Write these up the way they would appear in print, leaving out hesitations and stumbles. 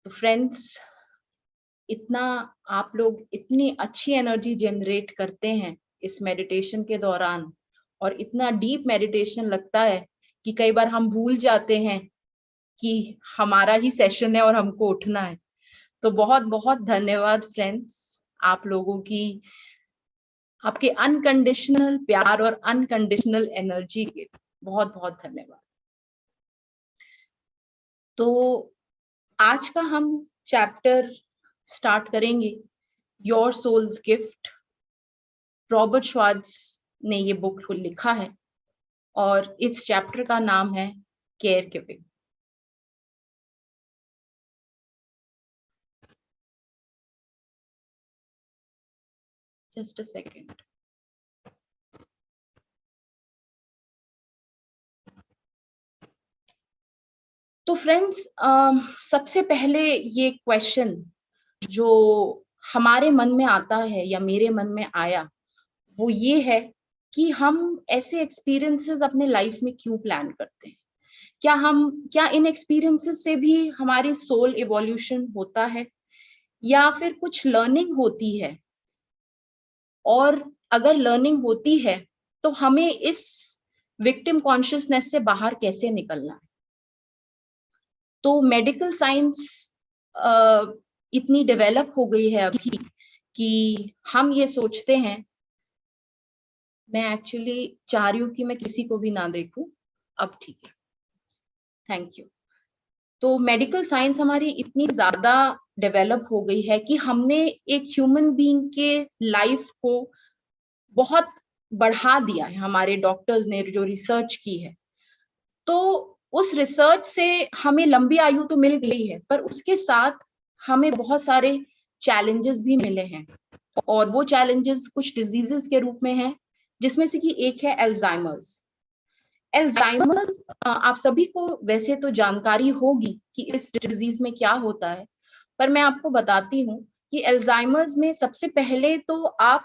तो फ्रेंड्स, इतना आप लोग इतनी अच्छी एनर्जी जनरेट करते हैं इस मेडिटेशन के दौरान, और इतना डीप मेडिटेशन लगता है कि कई बार हम भूल जाते हैं कि हमारा ही सेशन है और हमको उठना है। तो बहुत बहुत धन्यवाद फ्रेंड्स, आप लोगों की, आपके अनकंडीशनल प्यार और अनकंडीशनल एनर्जी के बहुत बहुत धन्यवाद। तो आज का हम चैप्टर स्टार्ट करेंगे, your soul's gift. Robert Schwartz ने ये बुक लिखा है और इस चैप्टर का नाम है care giving. Just a second. तो फ्रेंड्स, सबसे पहले ये क्वेश्चन जो हमारे मन में आता है या मेरे मन में आया, वो ये है कि हम ऐसे एक्सपीरियंसेस अपने लाइफ में क्यों प्लान करते हैं? क्या इन एक्सपीरियंसेस से भी हमारी सोल इवोल्यूशन होता है या फिर कुछ लर्निंग होती है? और अगर लर्निंग होती है तो हमें इस विक्टिम कॉन्शियसनेस से बाहर कैसे निकलना है? तो मेडिकल साइंस इतनी डेवलप हो गई है अभी कि हम ये सोचते हैं, मैं एक्चुअली चाह रही हूँ कि मैं किसी को भी ना देखूं। अब ठीक है, थैंक यू। तो मेडिकल साइंस हमारी इतनी ज्यादा डेवलप हो गई है कि हमने एक ह्यूमन बीइंग के लाइफ को बहुत बढ़ा दिया है। हमारे डॉक्टर्स ने जो रिसर्च की है, तो उस रिसर्च से हमें लंबी आयु तो मिल गई है, पर उसके साथ हमें बहुत सारे चैलेंजेस भी मिले हैं। और वो चैलेंजेस कुछ डिजीजेस के रूप में हैं, जिसमें से कि एक है एल्जाइमर्स। एल्जाइमर्स, आप सभी को वैसे तो जानकारी होगी कि इस डिजीज में क्या होता है, पर मैं आपको बताती हूँ कि एल्जाइमर्स में सबसे पहले तो आप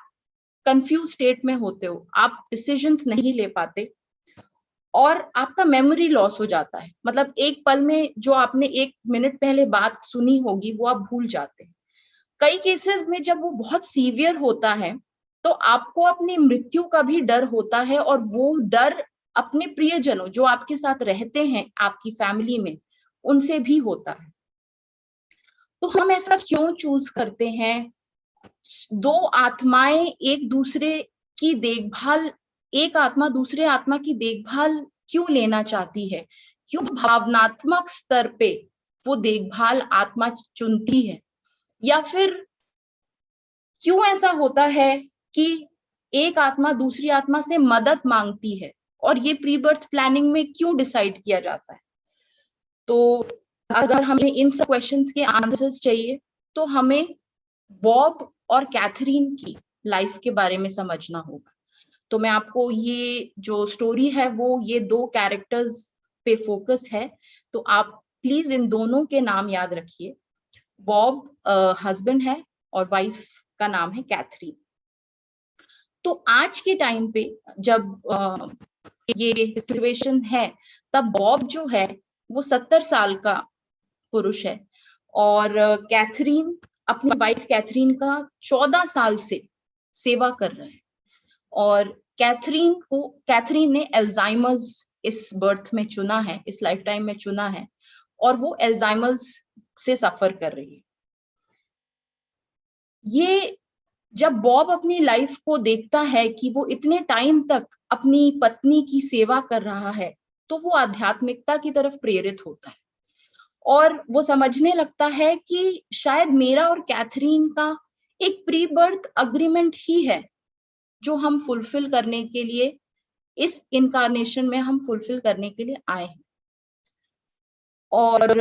कंफ्यूज स्टेट में होते हो, आप डिसीजंस नहीं ले पाते और आपका मेमोरी लॉस हो जाता है। मतलब एक पल में जो आपने 1 मिनट पहले बात सुनी होगी वो आप भूल जाते हैं। कई केसेस में जब वो बहुत सीवियर होता है तो आपको अपनी मृत्यु का भी डर होता है, और वो डर अपने प्रियजनों जो आपके साथ रहते हैं आपकी फैमिली में, उनसे भी होता है। तो हम ऐसा क्यों चूज करते हैं? दो आत्माएं एक दूसरे की देखभाल, एक आत्मा दूसरे आत्मा की देखभाल क्यों लेना चाहती है? क्यों भावनात्मक स्तर पे वो देखभाल आत्मा चुनती है? या फिर क्यों ऐसा होता है कि एक आत्मा दूसरी आत्मा से मदद मांगती है? और ये प्री बर्थ प्लानिंग में क्यों डिसाइड किया जाता है? तो अगर हमें इन सब क्वेश्चंस के आंसर्स चाहिए तो हमें बॉब और कैथरीन की लाइफ के बारे में समझना होगा। तो मैं आपको ये जो स्टोरी है वो ये 2 कैरेक्टर्स पे फोकस है, तो आप प्लीज इन दोनों के नाम याद रखिए। बॉब हस्बैंड है और वाइफ का नाम है कैथरीन। तो आज के टाइम पे जब ये सिचुएशन है, तब बॉब जो है वो 70 साल का पुरुष है और कैथरीन, अपनी वाइफ कैथरीन का 14 साल से सेवा कर रहे हैं। और कैथरीन ने एल्जाइमर्स इस बर्थ में चुना है, इस लाइफ टाइम में चुना है, और वो एल्जाइमर्स से सफर कर रही है। ये जब बॉब अपनी लाइफ को देखता है कि वो इतने टाइम तक अपनी पत्नी की सेवा कर रहा है, तो वो आध्यात्मिकता की तरफ प्रेरित होता है और वो समझने लगता है कि शायद मेरा और कैथरीन का एक प्री बर्थ अग्रीमेंट ही है जो हम फुलफिल करने के लिए, इस इनकारनेशन में हम फुलफिल करने के लिए आए हैं। और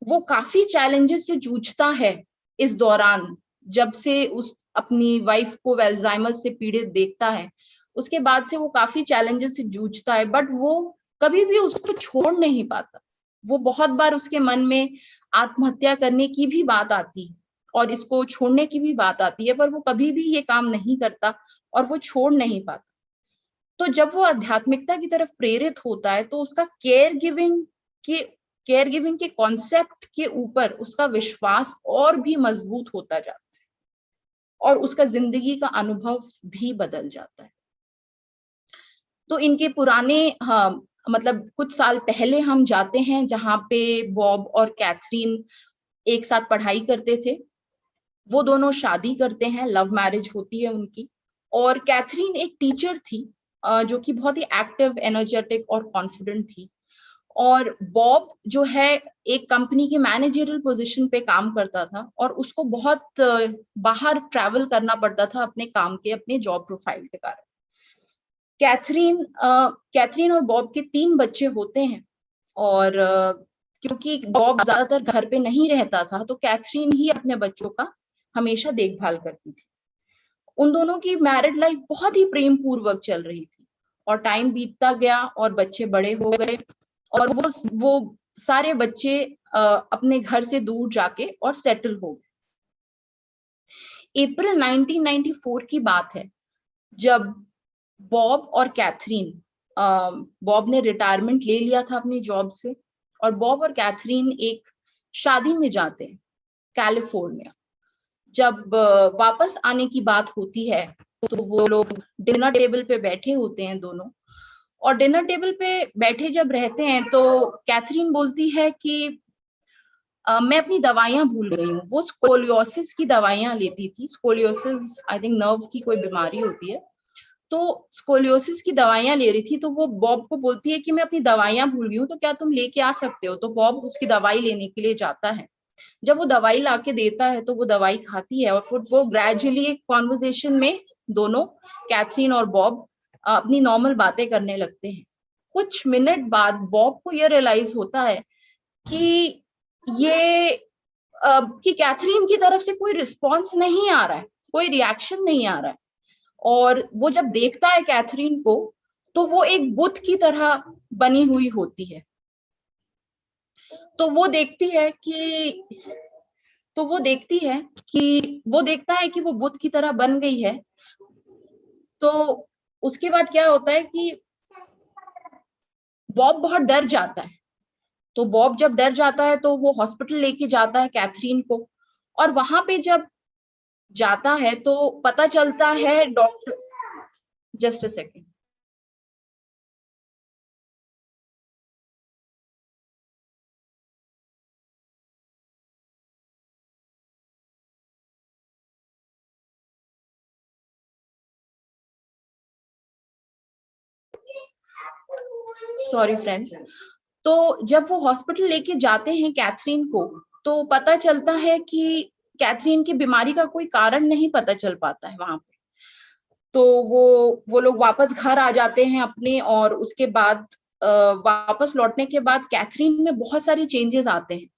वो काफी चैलेंजेस से जूझता है इस दौरान। जब से उस अपनी वाइफ को अल्जाइमर से पीड़ित देखता है, उसके बाद से वो काफी चैलेंजेस से जूझता है, बट वो कभी भी उसको छोड़ नहीं पाता। वो बहुत बार उसके मन में आत्महत्या करने की भी बात आती है और इसको छोड़ने की भी बात आती है, पर वो कभी भी ये काम नहीं करता और वो छोड़ नहीं पाता। तो जब वो आध्यात्मिकता की तरफ प्रेरित होता है तो उसका केयर गिविंग के केयर गिविंग के कॉन्सेप्ट के ऊपर उसका विश्वास और भी मजबूत होता जाता है और उसका जिंदगी का अनुभव भी बदल जाता है। तो इनके पुराने, हाँ, मतलब कुछ साल पहले हम जाते हैं जहां पे बॉब और कैथरीन एक साथ पढ़ाई करते थे। वो दोनों शादी करते हैं, लव मैरिज होती है उनकी। और कैथरीन एक टीचर थी जो कि बहुत ही एक्टिव, एनर्जेटिक और कॉन्फिडेंट थी। और बॉब जो है एक कंपनी की मैनेजरियल पोजीशन पे काम करता था और उसको बहुत बाहर ट्रैवल करना पड़ता था अपने काम के, अपने जॉब प्रोफाइल के कारण। कैथरीन और बॉब के 3 बच्चे होते हैं। और क्योंकि बॉब ज्यादातर घर पे नहीं रहता था तो कैथरीन ही अपने बच्चों का हमेशा देखभाल करती थी। उन दोनों की मैरिड लाइफ बहुत ही प्रेम पूर्वक चल रही थी और टाइम बीतता गया और बच्चे बड़े हो गए और वो सारे बच्चे अपने घर से दूर जाके और सेटल हो गए। अप्रैल 1994 की बात है जब बॉब और कैथरीन, बॉब ने रिटायरमेंट ले लिया था अपनी जॉब से और बॉब और कैथरीन एक शादी में जाते हैं कैलिफोर्निया। जब वापस आने की बात होती है तो वो लोग डिनर टेबल पे बैठे होते हैं दोनों। और डिनर टेबल पे बैठे जब रहते हैं तो कैथरीन बोलती है कि मैं अपनी दवाइयां भूल गई हूँ। वो स्कोलियोसिस की दवाइयां लेती थी। स्कोलियोसिस आई थिंक नर्व की कोई बीमारी होती है। तो स्कोलियोसिस की दवाइयां ले रही थी तो वो बॉब को बोलती है कि मैं अपनी दवाइयां भूल गई हूँ, तो क्या तुम लेके आ सकते हो। तो बॉब उसकी दवाई लेने के लिए जाता है। जब वो दवाई लाके देता है तो वो दवाई खाती है और फिर वो ग्रेजुअली एक कॉन्वर्सेशन में दोनों, कैथरीन और बॉब, अपनी नॉर्मल बातें करने लगते हैं। कुछ मिनट बाद बॉब को यह रियलाइज होता है कि ये कि कैथरीन की तरफ से कोई रिस्पॉन्स नहीं आ रहा है, कोई रिएक्शन नहीं आ रहा है। और वो जब देखता है कैथरीन को तो वो एक बुत की तरह बनी हुई होती है। तो वो देखती है कि वो देखता है कि वो बुत की तरह बन गई है। तो उसके बाद क्या होता है कि बॉब बहुत डर जाता है। तो बॉब जब डर जाता है तो वो हॉस्पिटल लेके जाता है कैथरीन को। और वहां पे जब जाता है तो पता चलता है doctor, just a second, sorry friends. तो जब वो हॉस्पिटल लेके जाते हैं कैथरीन को तो पता चलता है कि कैथरीन की बीमारी का कोई कारण नहीं पता चल पाता है वहां पे। तो वो लोग वापस घर आ जाते हैं अपने। और उसके बाद वापस लौटने के बाद कैथरीन में बहुत सारे चेंजेस आते हैं।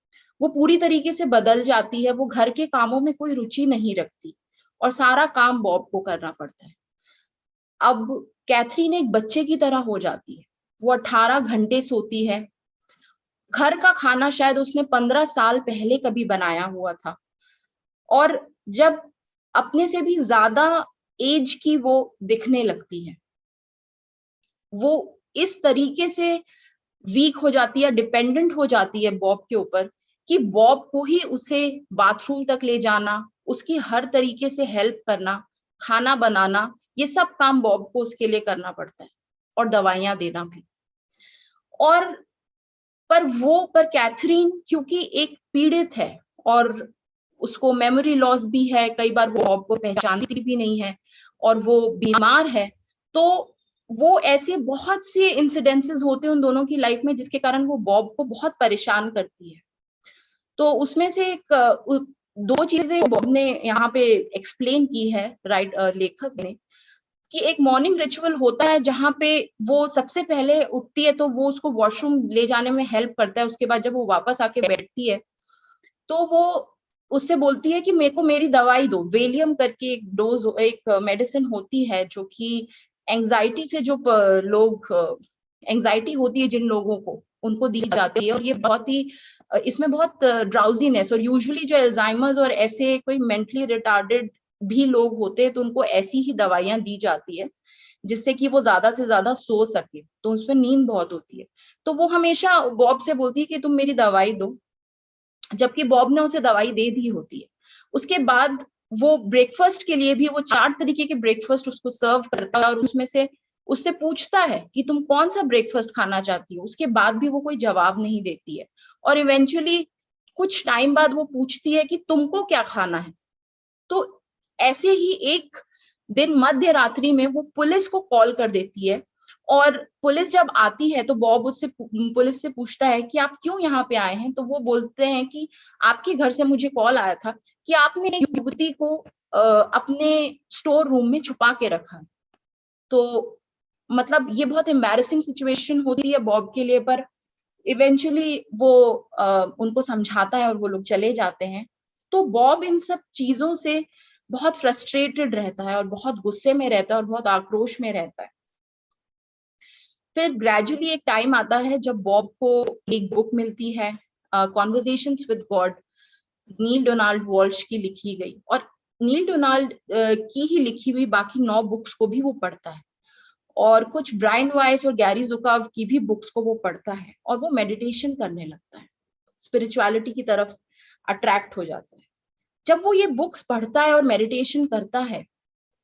वो पूरी तरीके से बदल जाती है। वो घर के कामों में कोई रुचि नहीं रखती और सारा काम बॉब को करना पड़ता है। अब कैथरीन एक बच्चे की तरह हो जाती है। वो 18 घंटे सोती है। घर का खाना शायद उसने 15 साल पहले कभी बनाया हुआ था। और जब अपने से भी ज्यादा एज की वो दिखने लगती है, वो इस तरीके से वीक हो जाती है, डिपेंडेंट हो जाती है बॉब के ऊपर कि बॉब को ही उसे बाथरूम तक ले जाना, उसकी हर तरीके से हेल्प करना, खाना बनाना, ये सब काम बॉब को उसके लिए करना पड़ता है और दवाइयां देना भी। और पर कैथरीन क्योंकि एक पीड़ित है और उसको मेमोरी लॉस भी है, कई बार वो बॉब को पहचानती भी नहीं है और वो बीमार है। तो वो ऐसे बहुत से इंसिडेंसेस होते हैं उन दोनों की लाइफ में जिसके कारण वो बॉब को बहुत परेशान करती है। तो उसमें से दो चीजें बॉब ने यहाँ पे एक्सप्लेन की है, लेखक ने, कि एक मॉर्निंग रिचुअल होता है जहां पे वो सबसे पहले उठती है तो वो उसको वॉशरूम ले जाने में हेल्प करता है। उसके बाद जब वो वापस आके बैठती है तो वो उससे बोलती है कि मेरे को मेरी दवाई दो। वेलियम करके एक मेडिसिन होती है जो कि एंजाइटी से जो लोग, एंजाइटी होती है जिन लोगों को, उनको दी जाती है। और ये बहुत ही इसमें बहुत ड्राउजीनेस, और यूजुअली जो अल्जाइमर्स और ऐसे कोई मेंटली रिटार्डेड भी लोग होते हैं तो उनको ऐसी ही दवाइयां दी जाती है जिससे कि वो ज्यादा से ज्यादा सो सके, तो उसमें नींद बहुत होती है। तो वो हमेशा बॉब से बोलती है कि तुम मेरी दवाई दो, जबकि बॉब ने उसे दवाई दे दी होती है। उसके बाद वो ब्रेकफास्ट के लिए भी वो 4 तरीके के ब्रेकफास्ट उसको सर्व करता है, और उसमें से उससे पूछता है कि तुम कौन सा ब्रेकफास्ट खाना चाहती हो, उसके बाद भी वो कोई जवाब नहीं देती है। और इवेंचुअली कुछ टाइम बाद वो पूछती है कि तुमको क्या खाना है। तो ऐसे ही एक दिन मध्य रात्रि में वो पुलिस को कॉल कर देती है, और पुलिस जब आती है तो बॉब उससे पुलिस से पूछता है कि आप क्यों यहाँ पे आए हैं। तो वो बोलते हैं कि आपके घर से मुझे कॉल आया था कि आपने एक युवती को अपने स्टोर रूम में छुपा के रखा। तो मतलब ये बहुत एम्बैरेसिंग सिचुएशन होती है बॉब के लिए, पर इवेंचुअली वो उनको समझाता है और वो लोग चले जाते हैं। तो बॉब इन सब चीजों से बहुत फ्रस्ट्रेटेड रहता है और बहुत गुस्से में रहता है और बहुत आक्रोश में रहता है। फिर ग्रेजुअली एक टाइम आता है जब बॉब को एक बुक मिलती है, conversations with God, Neale Donald Walsch की लिखी गई। और नील डोनाल्ड की ही लिखी हुई बाकी 9 बुक्स को भी वो पढ़ता है, और कुछ ब्रायन वाइस और गैरी जुकाव की भी बुक्स को वो पढ़ता है, और वो मेडिटेशन करने लगता है, स्पिरिचुअलिटी की तरफ अट्रैक्ट हो जाता है। जब वो ये बुक्स पढ़ता है और मेडिटेशन करता है,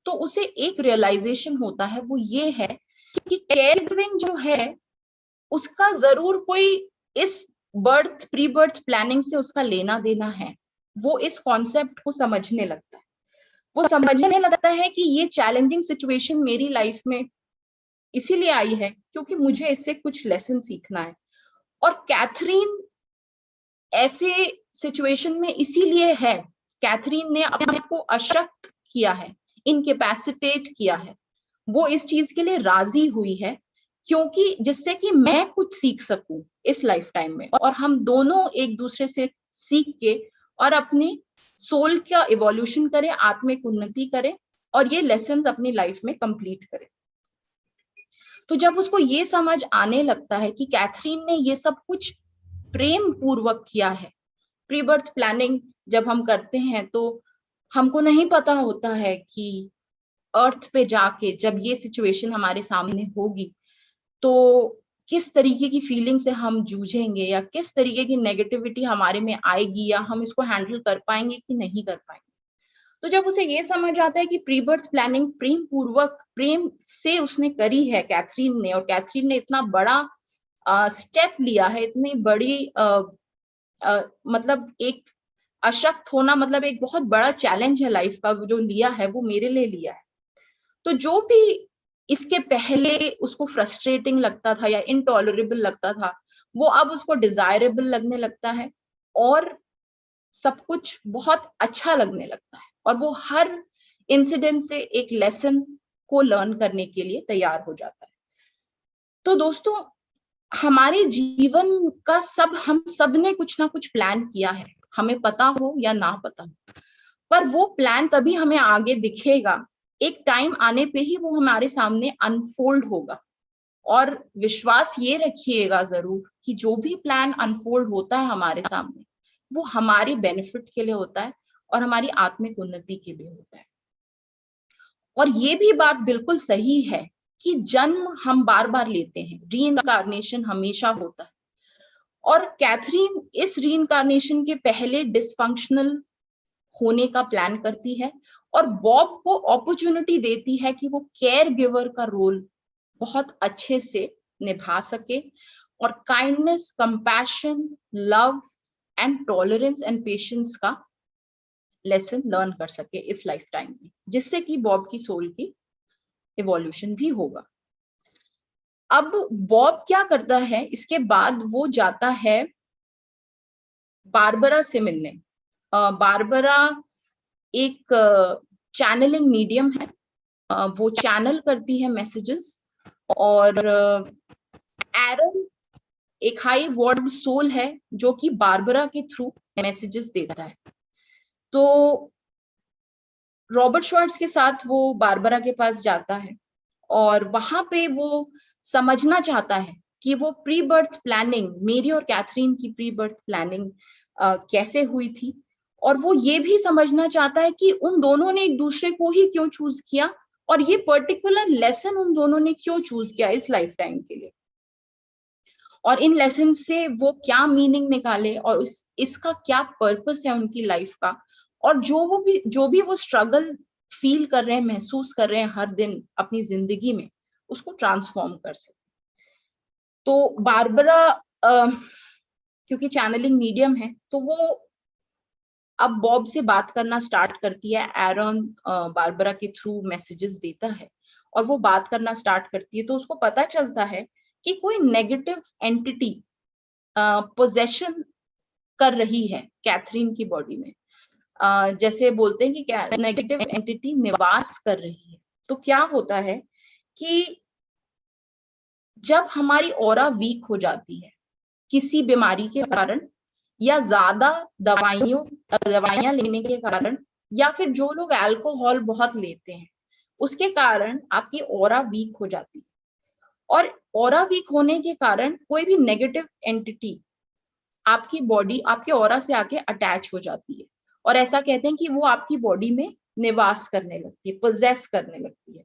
तो उसे एक रियलाइजेशन होता है, वो ये है कि केयर गिविंग जो है उसका जरूर कोई इस बर्थ प्री बर्थ प्लानिंग से उसका लेना देना है। वो इस कॉन्सेप्ट को समझने लगता है। वो समझने लगता है कि ये चैलेंजिंग सिचुएशन मेरी लाइफ में इसीलिए आई है क्योंकि मुझे इससे कुछ लेसन सीखना है। और कैथरीन ऐसे सिचुएशन में इसीलिए है, कैथरीन ने अपने आप को अशक्त किया है, इनकैपेसिटेट किया है, वो इस चीज के लिए राजी हुई है, क्योंकि जिससे कि मैं कुछ सीख सकूं इस लाइफ टाइम में, और हम दोनों एक दूसरे से सीख के और अपनी सोल का इवोल्यूशन करें, आत्मिक उन्नति करें, और ये लेसन्स अपनी लाइफ में कंप्लीट करें। तो जब उसको ये समझ आने लगता है कि कैथरीन ने ये सब कुछ प्रेम पूर्वक किया है, प्री बर्थ प्लानिंग जब हम करते हैं तो हमको नहीं पता होता है कि अर्थ पे जाके जब ये सिचुएशन हमारे सामने होगी तो किस तरीके की फीलिंग से हम जूझेंगे, या किस तरीके की नेगेटिविटी हमारे में आएगी, या हम इसको हैंडल कर पाएंगे कि नहीं कर पाएंगे। तो जब उसे ये समझ आता है कि प्री बर्थ प्लानिंग प्रेम पूर्वक, प्रेम से उसने करी है कैथरीन ने, और कैथरीन ने इतना बड़ा स्टेप लिया है, इतनी बड़ी मतलब एक अशक्त होना, मतलब एक बहुत बड़ा चैलेंज है लाइफ का जो लिया है, वो मेरे लिए लिया है। तो जो भी इसके पहले उसको फ्रस्ट्रेटिंग लगता था या इनटॉलरेबल लगता था, वो अब उसको डिजायरेबल लगने लगता है, और सब कुछ बहुत अच्छा लगने लगता है, और वो हर इंसिडेंट से एक लेसन को लर्न करने के लिए तैयार हो जाता है। तो दोस्तों, हमारे जीवन का हम सब ने कुछ ना कुछ प्लान किया है, हमें पता हो या ना पता हो, पर वो प्लान तभी हमें आगे दिखेगा, एक टाइम आने पे ही वो हमारे सामने अनफोल्ड होगा। और विश्वास ये रखिएगा जरूर कि जो भी प्लान अनफोल्ड होता है हमारे सामने, वो हमारी बेनिफिट के लिए होता है और हमारी आत्मिक उन्नति के लिए होता है। और ये भी बात बिल्कुल सही है कि जन्म हम बार बार लेते हैं, रीइंकार्नेशन हमेशा होता है। और कैथरीन इस रीइंकार्नेशन के पहले डिसफंक्शनल होने का प्लान करती है, और बॉब को अपॉर्चुनिटी देती है कि वो केयर गिवर का रोल बहुत अच्छे से निभा सके, और kindness, compassion, love and tolerance and patience का लेसन लर्न कर सके इस लाइफ टाइम में, जिससे कि बॉब की सोल की इवोल्यूशन भी होगा। अब बॉब क्या करता है, इसके बाद वो जाता है बारबरा से मिलने। बारबरा एक चैनलिंग मीडियम है, वो चैनल करती है मैसेजेस, और एरन एक हाई वर्ड सोल है जो कि बारबरा के थ्रू मैसेजेस देता है। तो रॉबर्ट श्वार्ट्ज के साथ वो बारबरा के पास जाता है, और वहां पे वो समझना चाहता है कि वो प्री बर्थ प्लानिंग, मेरी और कैथरीन की प्री बर्थ प्लानिंग कैसे हुई थी, और वो ये भी समझना चाहता है कि उन दोनों ने एक दूसरे को ही क्यों चूज किया, और ये पर्टिकुलर लेसन उन दोनों ने क्यों चूज किया इस लाइफ टाइम के लिए, और इन लेसन से वो क्या मीनिंग निकाले और इसका क्या पर्पस है उनकी लाइफ का, और जो भी वो स्ट्रगल फील कर रहे हैं, महसूस कर रहे हैं हर दिन अपनी जिंदगी में, उसको ट्रांसफॉर्म कर सके। तो बारबरा क्योंकि चैनलिंग मीडियम है, तो वो अब बॉब से बात करना स्टार्ट करती है। एरन बारबरा के थ्रू मैसेजेस देता है और वो बात करना स्टार्ट करती है, तो उसको पता चलता है कि कोई नेगेटिव एंटिटी पोजेशन कर रही है कैथरीन की बॉडी में। जैसे बोलते हैं कि नेगेटिव एंटिटी निवास कर रही है। तो क्या होता है कि जब हमारी ऑरा वीक हो जाती है किसी बीमारी के कारण, या ज्यादा दवाइयां लेने के कारण, या फिर जो लोग अल्कोहल बहुत लेते हैं उसके कारण आपकी ऑरा वीक हो जाती है। और ऑरा वीक होने के कारण कोई भी नेगेटिव एंटिटी आपकी बॉडी, आपके ऑरा से आके अटैच हो जाती है, और ऐसा कहते हैं कि वो आपकी बॉडी में निवास करने लगती है, पोजेस करने लगती है।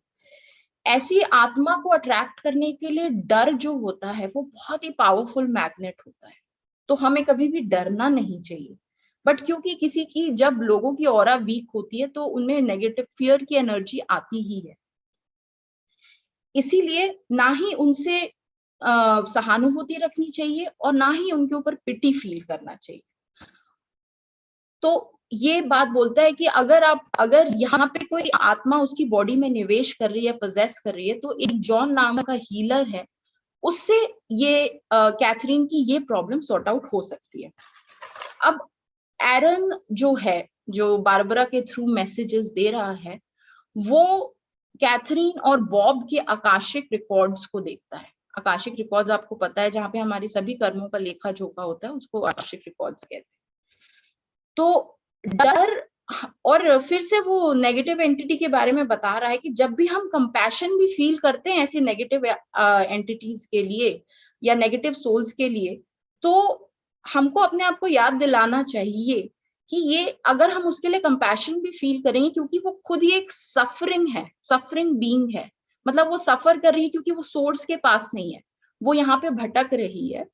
ऐसी आत्मा को अट्रैक्ट करने के लिए डर जो होता है वो बहुत ही पावरफुल मैग्नेट होता है। तो हमें कभी भी डरना नहीं चाहिए। बट क्योंकि किसी की, जब लोगों की ऑरा वीक होती है तो उनमें नेगेटिव फियर की एनर्जी आती ही है, इसीलिए ना ही उनसे सहानुभूति रखनी चाहिए और ना ही उनके ऊपर पिटी फील करना चाहिए। तो ये बात बोलता है कि अगर यहाँ पे कोई आत्मा उसकी बॉडी में निवेश कर रही है, पोजेस कर रही है, तो एक जॉन नाम का हीलर है, उससे ये कैथरीन की ये प्रॉब्लम सॉर्ट आउट हो सकती है। अब एरन जो है, जो बारबरा के थ्रू मैसेजेस दे रहा है, वो कैथरीन और बॉब के आकाशिक रिकॉर्ड्स को देखता है। आकाशिक रिकॉर्ड्स आपको पता है, जहां पे हमारी सभी कर्मों का लेखा जोखा होता है, उसको आकाशिक रिकॉर्ड्स कहते हैं। तो डर, और फिर से वो नेगेटिव एंटिटी के बारे में बता रहा है कि जब भी हम कंपैशन भी फील करते हैं ऐसी नेगेटिव एंटिटीज के लिए या नेगेटिव सोल्स के लिए, तो हमको अपने आप को याद दिलाना चाहिए कि ये, अगर हम उसके लिए कंपैशन भी फील करेंगे, क्योंकि वो खुद ही एक सफरिंग बीइंग है, मतलब वो सफर कर रही है क्योंकि वो सोर्स के पास नहीं है, वो यहाँ पे भटक रही है।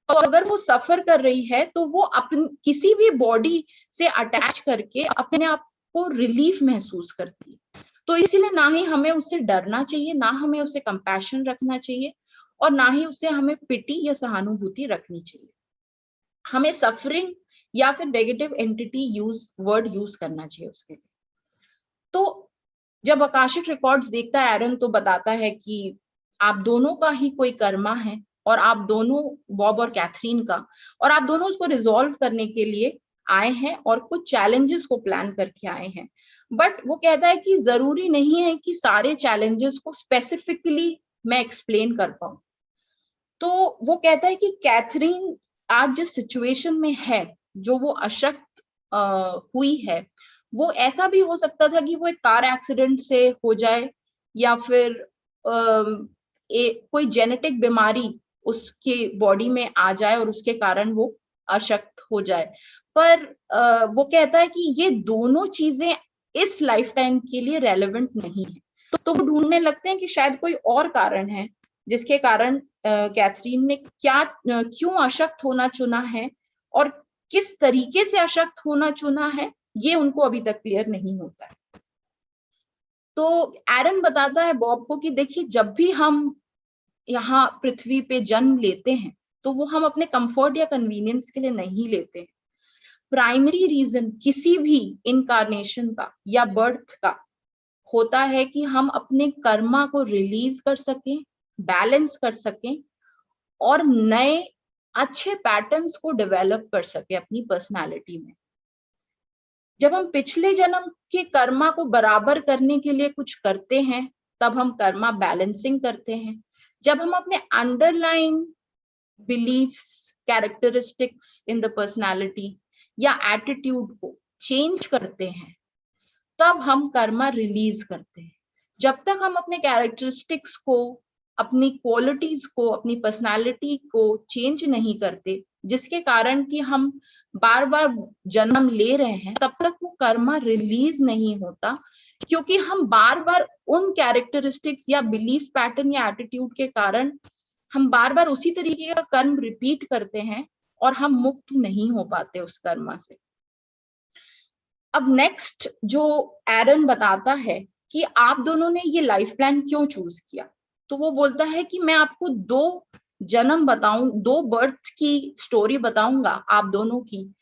तो अगर वो सफर कर रही है तो वो अपनी किसी भी बॉडी से अटैच करके अपने आप को रिलीफ महसूस करती है। तो इसीलिए ना ही हमें उससे डरना चाहिए, ना हमें उससे कंपैशन रखना चाहिए, और ना ही उससे हमें पिटी या सहानुभूति रखनी चाहिए। हमें सफरिंग या फिर नेगेटिव एंटिटी वर्ड यूज करना चाहिए उसके लिए। तो जब आकाशिक रिकॉर्ड्स देखता है एरन, तो बताता है कि आप दोनों का ही कोई कर्मा है, और आप दोनों, बॉब और कैथरीन का, और आप दोनों उसको रिजॉल्व करने के लिए आए हैं और कुछ चैलेंजेस को प्लान करके आए हैं। बट वो कहता है कि जरूरी नहीं है कि सारे चैलेंजेस को स्पेसिफिकली मैं एक्सप्लेन कर पाऊं। तो वो कहता है कि कैथरीन आज जिस सिचुएशन में है, जो वो अशक्त हुई है, वो ऐसा भी हो सकता था कि वो एक कार एक्सीडेंट से हो जाए, या फिर कोई जेनेटिक बीमारी उसके बॉडी में आ जाए और उसके कारण वो अशक्त हो जाए। पर वो कहता है कि ये दोनों चीजें इस लाइफ टाइम के लिए रेलेवेंट नहीं है। तो वो ढूंढने लगते हैं कि शायद कोई और कारण है जिसके कारण कैथरीन ने क्यों अशक्त होना चुना है, और किस तरीके से अशक्त होना चुना है, ये उनको अभी तक क्लियर नहीं होता है। तो एरन बताता है बॉब को कि देखिए, जब भी हम यहाँ पृथ्वी पे जन्म लेते हैं तो वो हम अपने कंफर्ट या कन्वीनियंस के लिए नहीं लेते हैं। प्राइमरी रीजन किसी भी इनकारनेशन का या बर्थ का होता है कि हम अपने कर्मा को रिलीज कर सकें, बैलेंस कर सकें, और नए अच्छे पैटर्न्स को डेवलप कर सके अपनी पर्सनालिटी में। जब हम पिछले जन्म के कर्मा को बराबर करने के लिए कुछ करते हैं, तब हम कर्मा बैलेंसिंग करते हैं। जब हम अपने underline beliefs, characteristics in the personality या एटीट्यूड को चेंज करते हैं, तब हम कर्मा रिलीज करते हैं। जब तक हम अपने कैरेक्टरिस्टिक्स को, अपनी क्वालिटीज को, अपनी पर्सनालिटी को चेंज नहीं करते, जिसके कारण कि हम बार बार जन्म ले रहे हैं, तब तक वो कर्मा रिलीज नहीं होता, क्योंकि हम बार बार उन कैरेक्टरिस्टिक्स या बिलीफ पैटर्न या एटीट्यूड के कारण हम बार बार उसी तरीके का कर्म रिपीट करते हैं और हम मुक्त नहीं हो पाते उस कर्म से। अब नेक्स्ट जो एरन बताता है कि आप दोनों ने ये लाइफ प्लान क्यों चूज किया, तो वो बोलता है कि मैं आपको 2 जन्म बताऊं, 2 बर्थ की स्टोरी बताऊंगा आप दोनों की,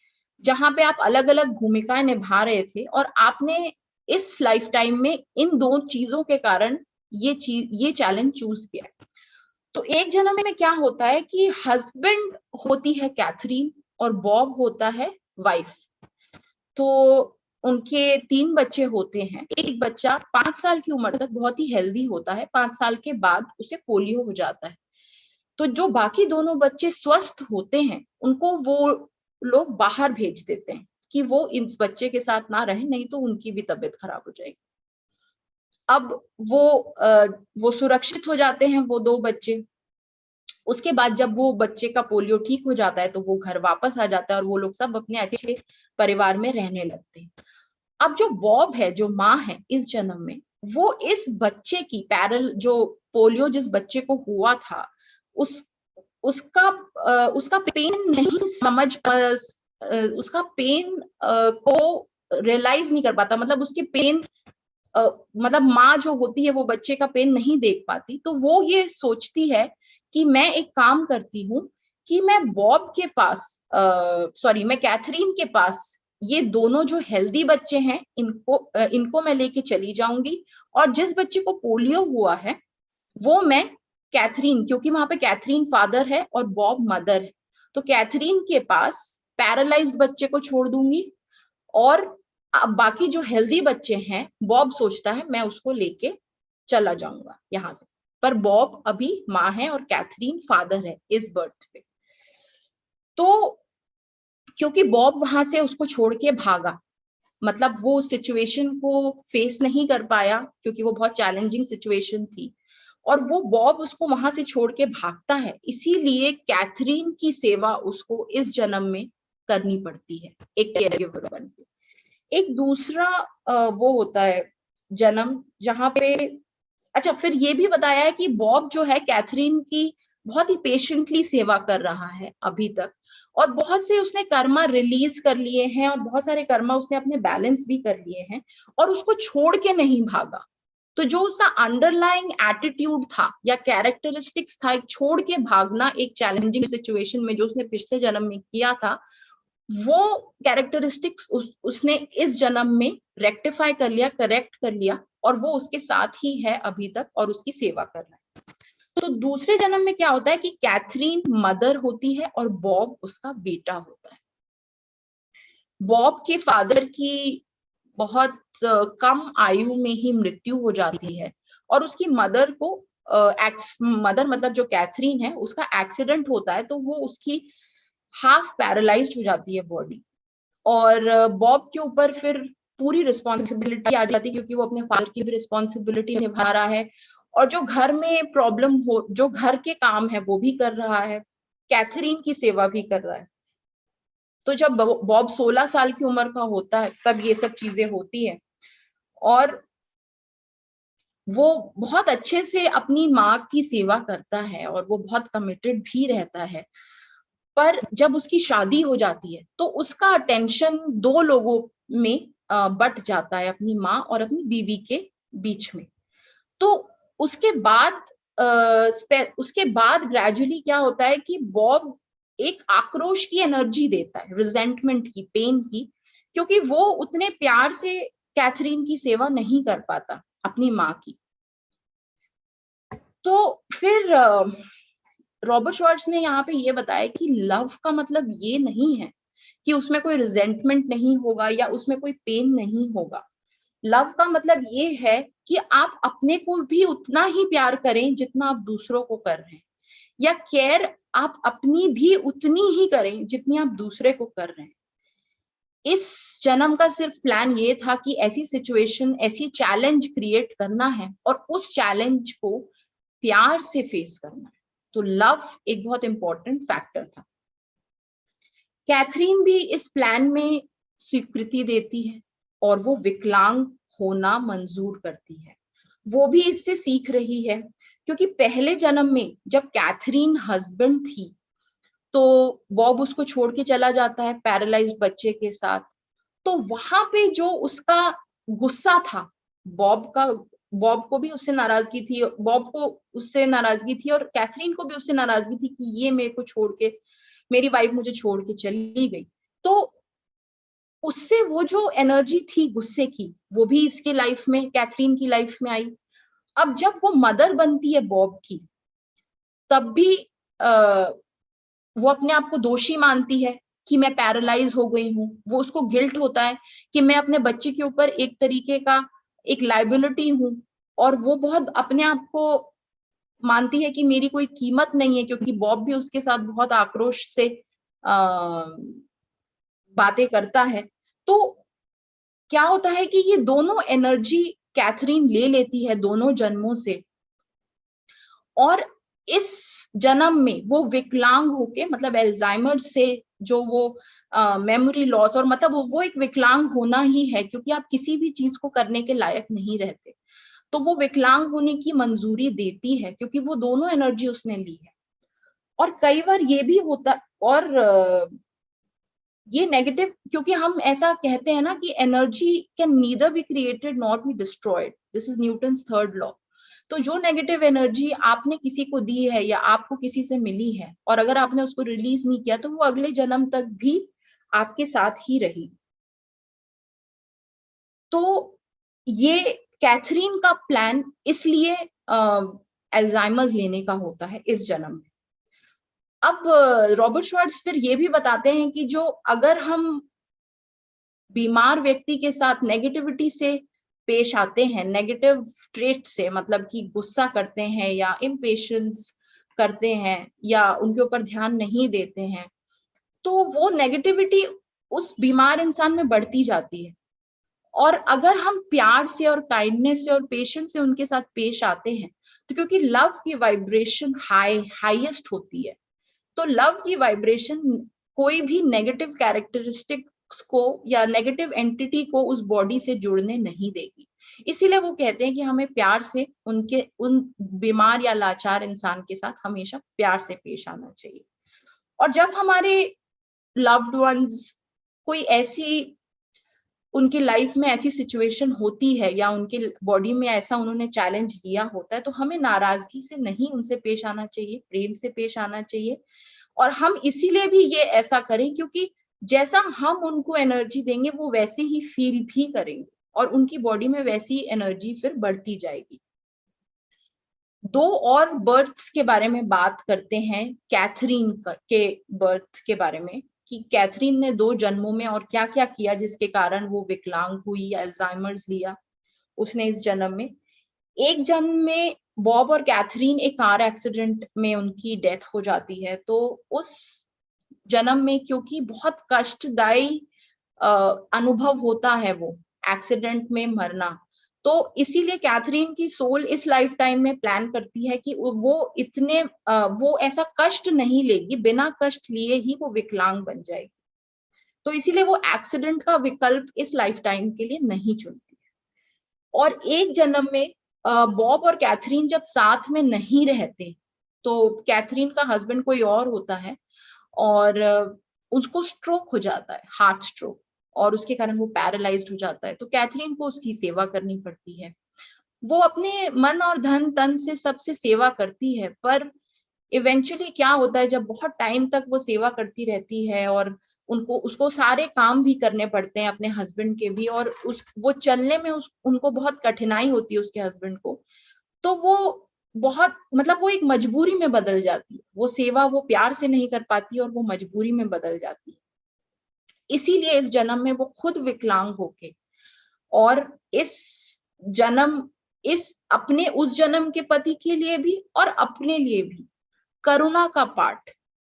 जहां पे आप अलग अलग भूमिकाएं निभा रहे थे और आपने इस लाइफ टाइम में इन 2 चीजों के कारण ये चैलेंज चूज किया। तो एक जन्म में क्या होता है कि हस्बैंड होती है कैथरीन और बॉब होता है वाइफ। तो उनके 3 बच्चे होते हैं। एक बच्चा 5 साल की उम्र तक बहुत ही हेल्दी होता है, 5 साल के बाद उसे पोलियो हो जाता है। तो जो बाकी दोनों बच्चे स्वस्थ होते हैं उनको वो लोग बाहर भेज देते हैं कि वो इस बच्चे के साथ ना रहे, नहीं तो उनकी भी तबीयत खराब हो जाएगी। अब वो सुरक्षित हो जाते हैं वो 2 बच्चे। उसके बाद जब वो बच्चे का पोलियो ठीक हो जाता है तो वो घर वापस आ जाता है और वो लोग सब अपने अच्छे परिवार में रहने लगते हैं। अब जो बॉब है, जो माँ है इस जन्म में, वो इस बच्चे की जो पोलियो जिस बच्चे को हुआ था उसका पेन नहीं समझ उसका पेन को रियलाइज नहीं कर पाता। मतलब उसके पेन मतलब माँ जो होती है वो बच्चे का पेन नहीं देख पाती। तो वो ये सोचती है कि मैं एक काम करती हूँ कि मैं बॉब के पास मैं कैथरीन के पास ये दोनों जो हेल्दी बच्चे हैं इनको मैं लेके चली जाऊंगी, और जिस बच्चे को पोलियो हुआ है वो मैं कैथरीन, क्योंकि वहां पे कैथरीन फादर है और बॉब मदर है, तो कैथरीन के पास पैरालाइज्ड बच्चे को छोड़ दूंगी और बाकी जो हेल्दी बच्चे हैं बॉब सोचता है मैं उसको लेके चला जाऊंगा यहां से। पर बॉब अभी माँ है और कैथरीन फादर है इस बर्थ पे। तो क्योंकि बॉब वहां से उसको छोड़ के भागा, मतलब वो सिचुएशन को फेस नहीं कर पाया क्योंकि वो बहुत चैलेंजिंग सिचुएशन थी, और वो बॉब उसको वहां से छोड़ के भागता है, इसीलिए कैथरीन की सेवा उसको इस जन्म में करनी पड़ती है एक केयरगिवर बन के। एक दूसरा वो होता है जन्म जहां पे, अच्छा फिर ये भी बताया है कि बॉब जो है कैथरीन की बहुत ही पेशेंटली सेवा कर रहा है अभी तक, और बहुत से उसने कर्मा रिलीज कर लिए हैं और बहुत सारे कर्मा उसने अपने बैलेंस भी कर लिए हैं और उसको छोड़ के नहीं भागा। तो जो उसका अंडरलाइंग एटीट्यूड था या कैरेक्टरिस्टिक्स था, एक छोड़ के भागना एक चैलेंजिंग सिचुएशन में जो उसने पिछले जन्म में किया था, वो कैरेक्टरिस्टिक्स उसने इस जन्म में रेक्टिफाई कर लिया, करेक्ट कर लिया, और वो उसके साथ ही है अभी तक और उसकी सेवा कर रहा है। तो दूसरे जन्म में क्या होता है कि कैथरीन मदर होती है और बॉब उसका बेटा होता है। बॉब के फादर की बहुत कम आयु में ही मृत्यु हो जाती है और उसकी मदर को मदर मतलब जो कैथरीन है उसका एक्सीडेंट होता है, तो वो उसकी हाफ पैरालाइज्ड हो जाती है बॉडी, और बॉब के ऊपर फिर पूरी रिस्पॉन्सिबिलिटी आ जाती है क्योंकि वो अपने फादर की भी रिस्पॉन्सिबिलिटी निभा रहा है और जो घर में प्रॉब्लम हो, जो घर के काम है वो भी कर रहा है, कैथरीन की सेवा भी कर रहा है। तो जब बॉब 16 साल की उम्र का होता है तब ये सब चीजें होती है और वो बहुत अच्छे से अपनी माँ की सेवा करता है और वो बहुत कमिटेड भी रहता है। पर जब उसकी शादी हो जाती है तो उसका अटेंशन 2 लोगों में बट जाता है, अपनी माँ और अपनी बीवी के बीच में। तो उसके बाद ग्रेजुअली क्या होता है कि बॉब एक आक्रोश की एनर्जी देता है, रिजेंटमेंट की, पेन की, क्योंकि वो उतने प्यार से कैथरीन की सेवा नहीं कर पाता अपनी माँ की। तो फिर रॉबर्ट शॉर्ट्स ने यहाँ पे ये बताया कि लव का मतलब ये नहीं है कि उसमें कोई रिजेंटमेंट नहीं होगा या उसमें कोई पेन नहीं होगा। लव का मतलब ये है कि आप अपने को भी उतना ही प्यार करें जितना आप दूसरों को कर रहे हैं, या केयर आप अपनी भी उतनी ही करें जितनी आप दूसरे को कर रहे हैं। इस जन्म का सिर्फ प्लान ये था कि ऐसी सिचुएशन, ऐसी चैलेंज क्रिएट करना है और उस चैलेंज को प्यार से फेस करना है। तो लव एक बहुत इंपॉर्टेंट फैक्टर था। कैथरीन भी इस प्लान में स्वीकृति देती है और वो विकलांग होना मंजूर करती है। वो भी इससे सीख रही है, क्योंकि पहले जन्म में जब कैथरीन हस्बैंड थी तो बॉब उसको छोड़ के चला जाता है पैरालाइज्ड बच्चे के साथ। तो वहां पे जो उसका गुस्सा था बॉब को भी उससे नाराजगी थी, बॉब को उससे नाराजगी थी और कैथरीन को भी उससे नाराजगी थी कि ये मेरे को छोड़ के, मेरी वाइफ मुझे छोड़ के चली गई। तो उससे वो जो एनर्जी थी गुस्से की, वो भी इसके लाइफ में, कैथरीन की लाइफ में आई। अब जब वो मदर बनती है बॉब की, तब भी वो अपने आप को दोषी मानती है कि मैं पैरालाइज हो गई हूँ। वो उसको गिल्ट होता है कि मैं अपने बच्चे के ऊपर एक तरीके का एक लाइबिलिटी हूँ, और वो बहुत अपने आप को मानती है कि मेरी कोई कीमत नहीं है, क्योंकि बॉब भी उसके साथ बहुत आक्रोश से बातें करता है। तो क्या होता है कि ये दोनों एनर्जी कैथरीन ले लेती है दोनों जन्मों से, और इस जन्म में वो विकलांग होके, मतलब एल्जाइमर से जो वो मेमोरी लॉस, और मतलब वो एक विकलांग होना ही है, क्योंकि आप किसी भी चीज को करने के लायक नहीं रहते। तो वो विकलांग होने की मंजूरी देती है, क्योंकि वो दोनों एनर्जी उसने ली है। और कई बार ये भी होता, और ये नेगेटिव, क्योंकि हम ऐसा कहते हैं ना कि energy can neither be created not be destroyed, this is Newton's third law. तो जो नेगेटिव एनर्जी आपने किसी को दी है या आपको किसी से मिली है, और अगर आपने उसको रिलीज नहीं किया, तो वो अगले जन्म तक भी आपके साथ ही रही। तो ये कैथरीन का प्लान इसलिए अल्जाइमर्स लेने का होता है इस जन्म में। अब रॉबर्ट श्वार्ट्ज फिर ये भी बताते हैं कि जो अगर हम बीमार व्यक्ति के साथ नेगेटिविटी से पेश आते हैं, नेगेटिव ट्रेट से, मतलब कि गुस्सा करते हैं या इम्पेशंस करते हैं या उनके ऊपर ध्यान नहीं देते हैं, तो वो नेगेटिविटी उस बीमार इंसान में बढ़ती जाती है। और अगर हम प्यार से और काइंडनेस से और पेशेंस से उनके साथ पेश आते हैं, तो क्योंकि लव की वाइब्रेशन हाईएस्ट होती है, तो लव की वाइब्रेशन कोई भी नेगेटिव कैरेक्टरिस्टिक्स को या नेगेटिव एंटिटी को उस बॉडी से जुड़ने नहीं देगी। इसीलिए वो कहते हैं कि हमें प्यार से उन बीमार या लाचार इंसान के साथ हमेशा प्यार से पेश आना चाहिए। और जब हमारे लव्ड वंस कोई ऐसी, उनकी लाइफ में ऐसी सिचुएशन होती है या उनके बॉडी में ऐसा उन्होंने चैलेंज लिया होता है, तो हमें नाराजगी से नहीं उनसे पेश आना चाहिए, प्रेम से पेश आना चाहिए। और हम इसीलिए भी ये ऐसा करें क्योंकि जैसा हम उनको एनर्जी देंगे वो वैसे ही फील भी करेंगे और उनकी बॉडी में वैसी एनर्जी फिर बढ़ती जाएगी। दो और बर्थ्स के बारे में बात करते हैं, कैथरीन के बर्थ के बारे में, कि कैथरीन ने 2 जन्मों में और क्या क्या किया जिसके कारण वो विकलांग हुई या अल्जाइमर्स लिया उसने इस जन्म में। एक जन्म में बॉब और कैथरीन एक कार एक्सीडेंट में उनकी डेथ हो जाती है। तो उस जन्म में क्योंकि बहुत कष्टदायी अनुभव होता है वो एक्सीडेंट में मरना, तो इसीलिए कैथरीन की सोल इस लाइफ टाइम में प्लान करती है कि वो ऐसा कष्ट नहीं लेगी, बिना कष्ट लिए ही वो विकलांग बन जाएगी। तो इसीलिए वो एक्सीडेंट का विकल्प इस लाइफ टाइम के लिए नहीं चुनती। और एक जन्म में बॉब और कैथरीन जब साथ में नहीं रहते, तो कैथरीन का हस्बैंड कोई और होता है और उसको स्ट्रोक हो जाता है, हार्ट स्ट्रोक, और उसके कारण वो पैरालाइज्ड हो जाता है। तो कैथरीन को उसकी सेवा करनी पड़ती है। वो अपने मन और धन तन से सबसे सेवा करती है, पर इवेंचुअली क्या होता है, जब बहुत टाइम तक वो सेवा करती रहती है और उसको सारे काम भी करने पड़ते हैं अपने हस्बैंड के भी, और वो चलने में उनको बहुत कठिनाई होती है उसके हस्बैंड को, तो वो बहुत, मतलब वो एक मजबूरी में बदल जाती है। वो सेवा वो प्यार से नहीं कर पाती और वो मजबूरी में बदल जाती है। इसीलिए इस जन्म में वो खुद विकलांग होके और अपने उस जन्म के पति के लिए भी और अपने लिए भी करुणा का पाठ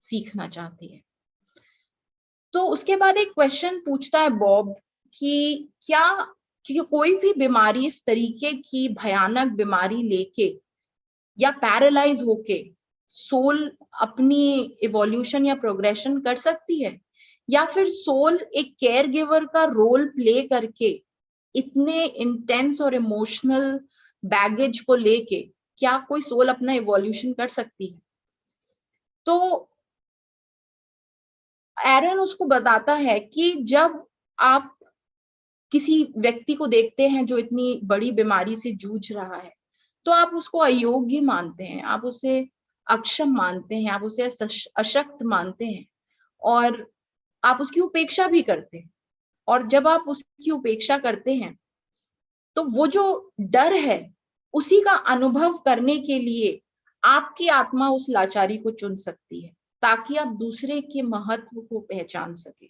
सीखना चाहती है। तो उसके बाद एक क्वेश्चन पूछता है बॉब कि क्योंकि कोई भी बीमारी, इस तरीके की भयानक बीमारी लेके या पैरालाइज होके सोल अपनी इवोल्यूशन या प्रोग्रेशन कर सकती है, या फिर सोल एक केयर गिवर का रोल प्ले करके इतने इंटेंस और इमोशनल बैगेज को लेके क्या कोई सोल अपना इवोल्यूशन कर सकती है? तो एरन उसको बताता है कि जब आप किसी व्यक्ति को देखते हैं जो इतनी बड़ी बीमारी से जूझ रहा है, तो आप उसको अयोग्य मानते हैं, आप उसे अक्षम मानते हैं, आप उसे अशक्त मानते हैं और आप उसकी उपेक्षा भी करते हैं। और जब आप उसकी उपेक्षा करते हैं, तो वो जो डर है, उसी का अनुभव करने के लिए आपकी आत्मा उस लाचारी को चुन सकती है, ताकि आप दूसरे के महत्व को पहचान सके।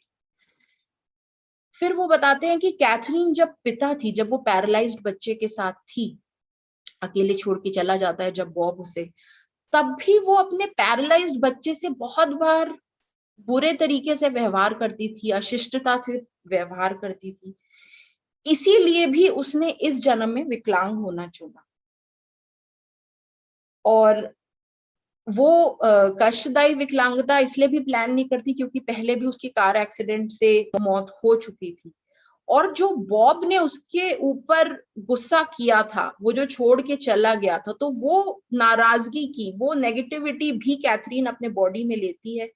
फिर वो बताते हैं कि कैथरीन जब पिता थी, जब वो पैरालाइज्ड बच्चे के साथ थी, अकेले छोड़ के चला जाता है जब बॉब उसे, तब भी वो अपने पैरालाइज्ड बच्चे से बहुत बार बुरे तरीके से व्यवहार करती थी, अशिष्टता से व्यवहार करती थी। इसीलिए भी उसने इस जन्म में विकलांग होना चुना। और वो कष्टदायी विकलांगता इसलिए भी प्लान नहीं करती क्योंकि पहले भी उसकी कार एक्सीडेंट से मौत हो चुकी थी। और जो बॉब ने उसके ऊपर गुस्सा किया था, वो जो छोड़ के चला गया था, तो वो नाराजगी की, वो नेगेटिविटी भी कैथरीन अपने बॉडी में लेती है।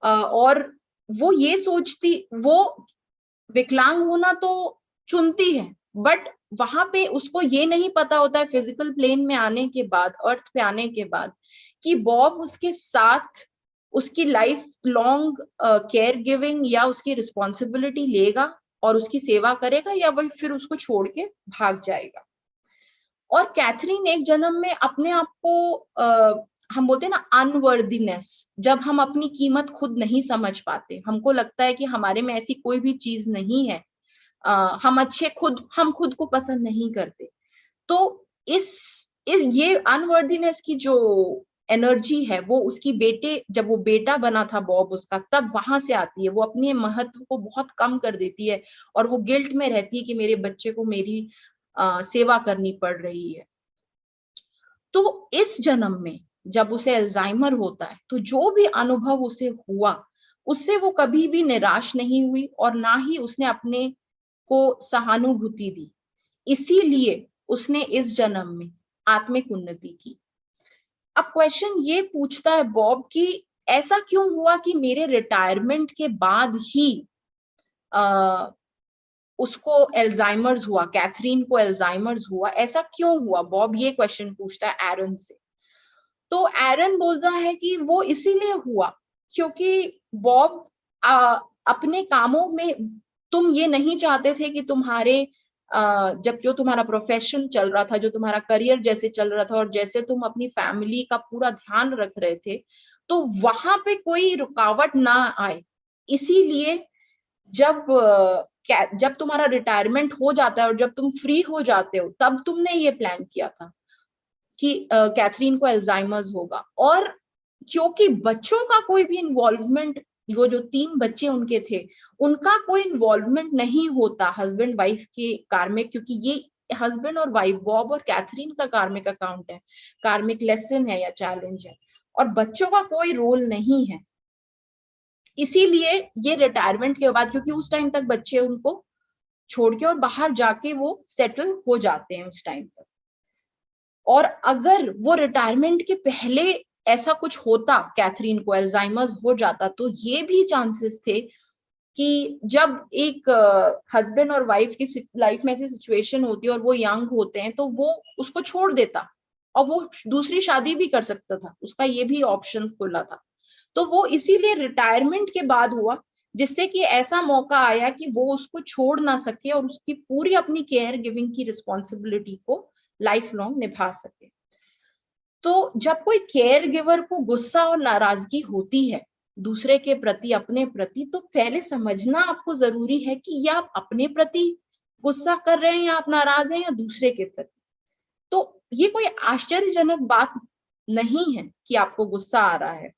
और वो ये सोचती, वो विकलांग होना तो चुनती है, बट वहां पे उसको ये नहीं पता होता है फिजिकल प्लेन में आने के बाद, अर्थ पे आने के बाद, कि बॉब उसके साथ उसकी लाइफ लॉन्ग केयर गिविंग या उसकी रिस्पॉन्सिबिलिटी लेगा और उसकी सेवा करेगा, या वही फिर उसको छोड़ के भाग जाएगा। और कैथरीन एक जन्म में अपने आप को हम बोलते हैं ना अनवर्दीनेस, जब हम अपनी कीमत खुद नहीं समझ पाते, हमको लगता है कि हमारे में ऐसी कोई भी चीज नहीं है, हम खुद को पसंद नहीं करते। तो ये अनवर्दीनेस की जो एनर्जी है, वो उसकी बेटे, जब वो बेटा बना था बॉब उसका, तब वहां से आती है। वो अपने महत्व को बहुत कम कर देती है और वो गिल्ट में रहती है कि मेरे बच्चे को मेरी सेवा करनी पड़ रही है। तो इस जन्म में जब उसे अल्जाइमर होता है, तो जो भी अनुभव उसे हुआ, उससे वो कभी भी निराश नहीं हुई और ना ही उसने अपने को सहानुभूति दी। इसीलिए उसने इस जन्म में आत्मिक उन्नति की। अब क्वेश्चन ये पूछता है बॉब कि ऐसा क्यों हुआ कि मेरे रिटायरमेंट के बाद ही उसको एल्जाइमर्स हुआ, कैथरीन को एल्जाइमर्स हुआ, ऐसा क्यों हुआ? बॉब ये क्वेश्चन पूछता है एरन से। तो एरन बोलता है कि वो इसीलिए हुआ क्योंकि बॉब अपने कामों में, तुम ये नहीं चाहते थे कि तुम्हारे जब जो तुम्हारा प्रोफेशन चल रहा था, जो तुम्हारा करियर जैसे चल रहा था और जैसे तुम अपनी फैमिली का पूरा ध्यान रख रहे थे, तो वहां पे कोई रुकावट ना आए। इसीलिए जब तुम्हारा रिटायरमेंट हो जाता है और जब तुम फ्री हो जाते हो, तब तुमने ये प्लान किया था कि कैथरीन को अल्जाइमर्स होगा। और क्योंकि बच्चों का कोई भी इन्वॉल्वमेंट, वो जो 3 बच्चे उनके थे, उनका कोई इन्वॉल्वमेंट नहीं होता हस्बैंड वाइफ के कार्मिक, क्योंकि ये हस्बैंड और वाइफ, बॉब और कैथरीन का कार्मिक अकाउंट है, कार्मिक लेसन है या चैलेंज है, और बच्चों का कोई रोल नहीं है। इसीलिए ये रिटायरमेंट के बाद, क्योंकि उस टाइम तक बच्चे उनको छोड़ के और बाहर जाके वो सेटल हो जाते हैं उस टाइम तक। और अगर वो रिटायरमेंट के पहले ऐसा कुछ होता, कैथरीन को अल्जाइमर्स हो जाता, तो ये भी चांसेस थे कि जब एक हस्बैंड और वाइफ की लाइफ में ऐसी सिचुएशन होती है और वो यंग होते हैं, तो वो उसको छोड़ देता और वो दूसरी शादी भी कर सकता था, उसका ये भी ऑप्शन खुला था। तो वो इसीलिए रिटायरमेंट के बाद हुआ, जिससे कि ऐसा मौका आया कि वो उसको छोड़ ना सके और उसकी पूरी अपनी केयर गिविंग की रिस्पॉन्सिबिलिटी को लाइफ लॉन्ग निभा सके। तो जब कोई केयर गिवर को गुस्सा और नाराजगी होती है दूसरे के प्रति, अपने प्रति, तो पहले समझना आपको जरूरी है कि या आप अपने प्रति गुस्सा कर रहे हैं, या आप नाराज हैं, या दूसरे के प्रति। तो ये कोई आश्चर्यजनक बात नहीं है कि आपको गुस्सा आ रहा है।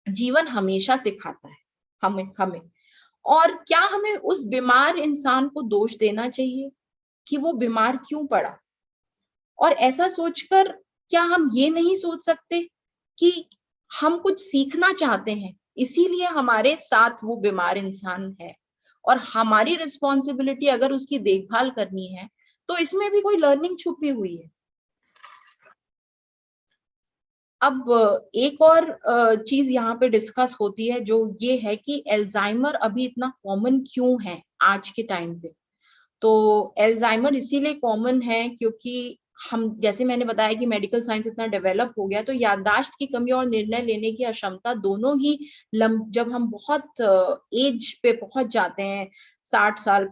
जीवन हमेशा सिखाता है हमें। और क्या हमें उस बीमार इंसान को दोष देना चाहिए कि वो बीमार क्यों पड़ा? और ऐसा सोचकर क्या हम ये नहीं सोच सकते कि हम कुछ सीखना चाहते हैं, इसीलिए हमारे साथ वो बीमार इंसान है, और हमारी रिस्पॉन्सिबिलिटी अगर उसकी देखभाल करनी है, तो इसमें भी कोई लर्निंग छुपी हुई है। अब एक और चीज यहाँ पे डिस्कस होती है, जो ये है कि एल्जाइमर अभी इतना कॉमन क्यों है आज के टाइम पे। तो एल्जाइमर इसीलिए कॉमन है क्योंकि हम, जैसे मैंने बताया कि मेडिकल साइंस इतना डेवलप हो गया, तो याददाश्त की कमी और निर्णय लेने की अक्षमता दोनों ही जब हम बहुत एज पे पहुंच जाते हैं, 60 साल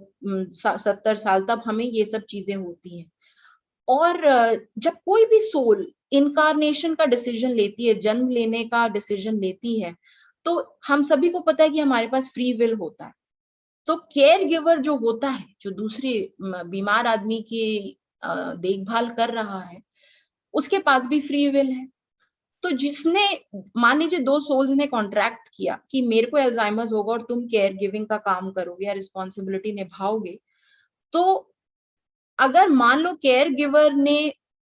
70 साल, तब हमें ये सब चीजें होती हैं। और जब कोई भी सोल इनकारनेशन का डिसीजन लेती है, जन्म लेने का डिसीजन लेती है, तो हम सभी को पता है कि हमारे पास फ्री विल होता है। तो केयर गिवर जो होता है, जो दूसरे बीमार आदमी की देखभाल कर रहा है, उसके पास भी फ्री विल है। तो जिसने, मान लीजिए 2 सोल्स ने कॉन्ट्रैक्ट किया कि मेरे को अल्जाइमर्स होगा और तुम केयर गिविंग का काम करोगे या रिस्पॉन्सिबिलिटी निभाओगे, तो अगर मान लो केयर गिवर ने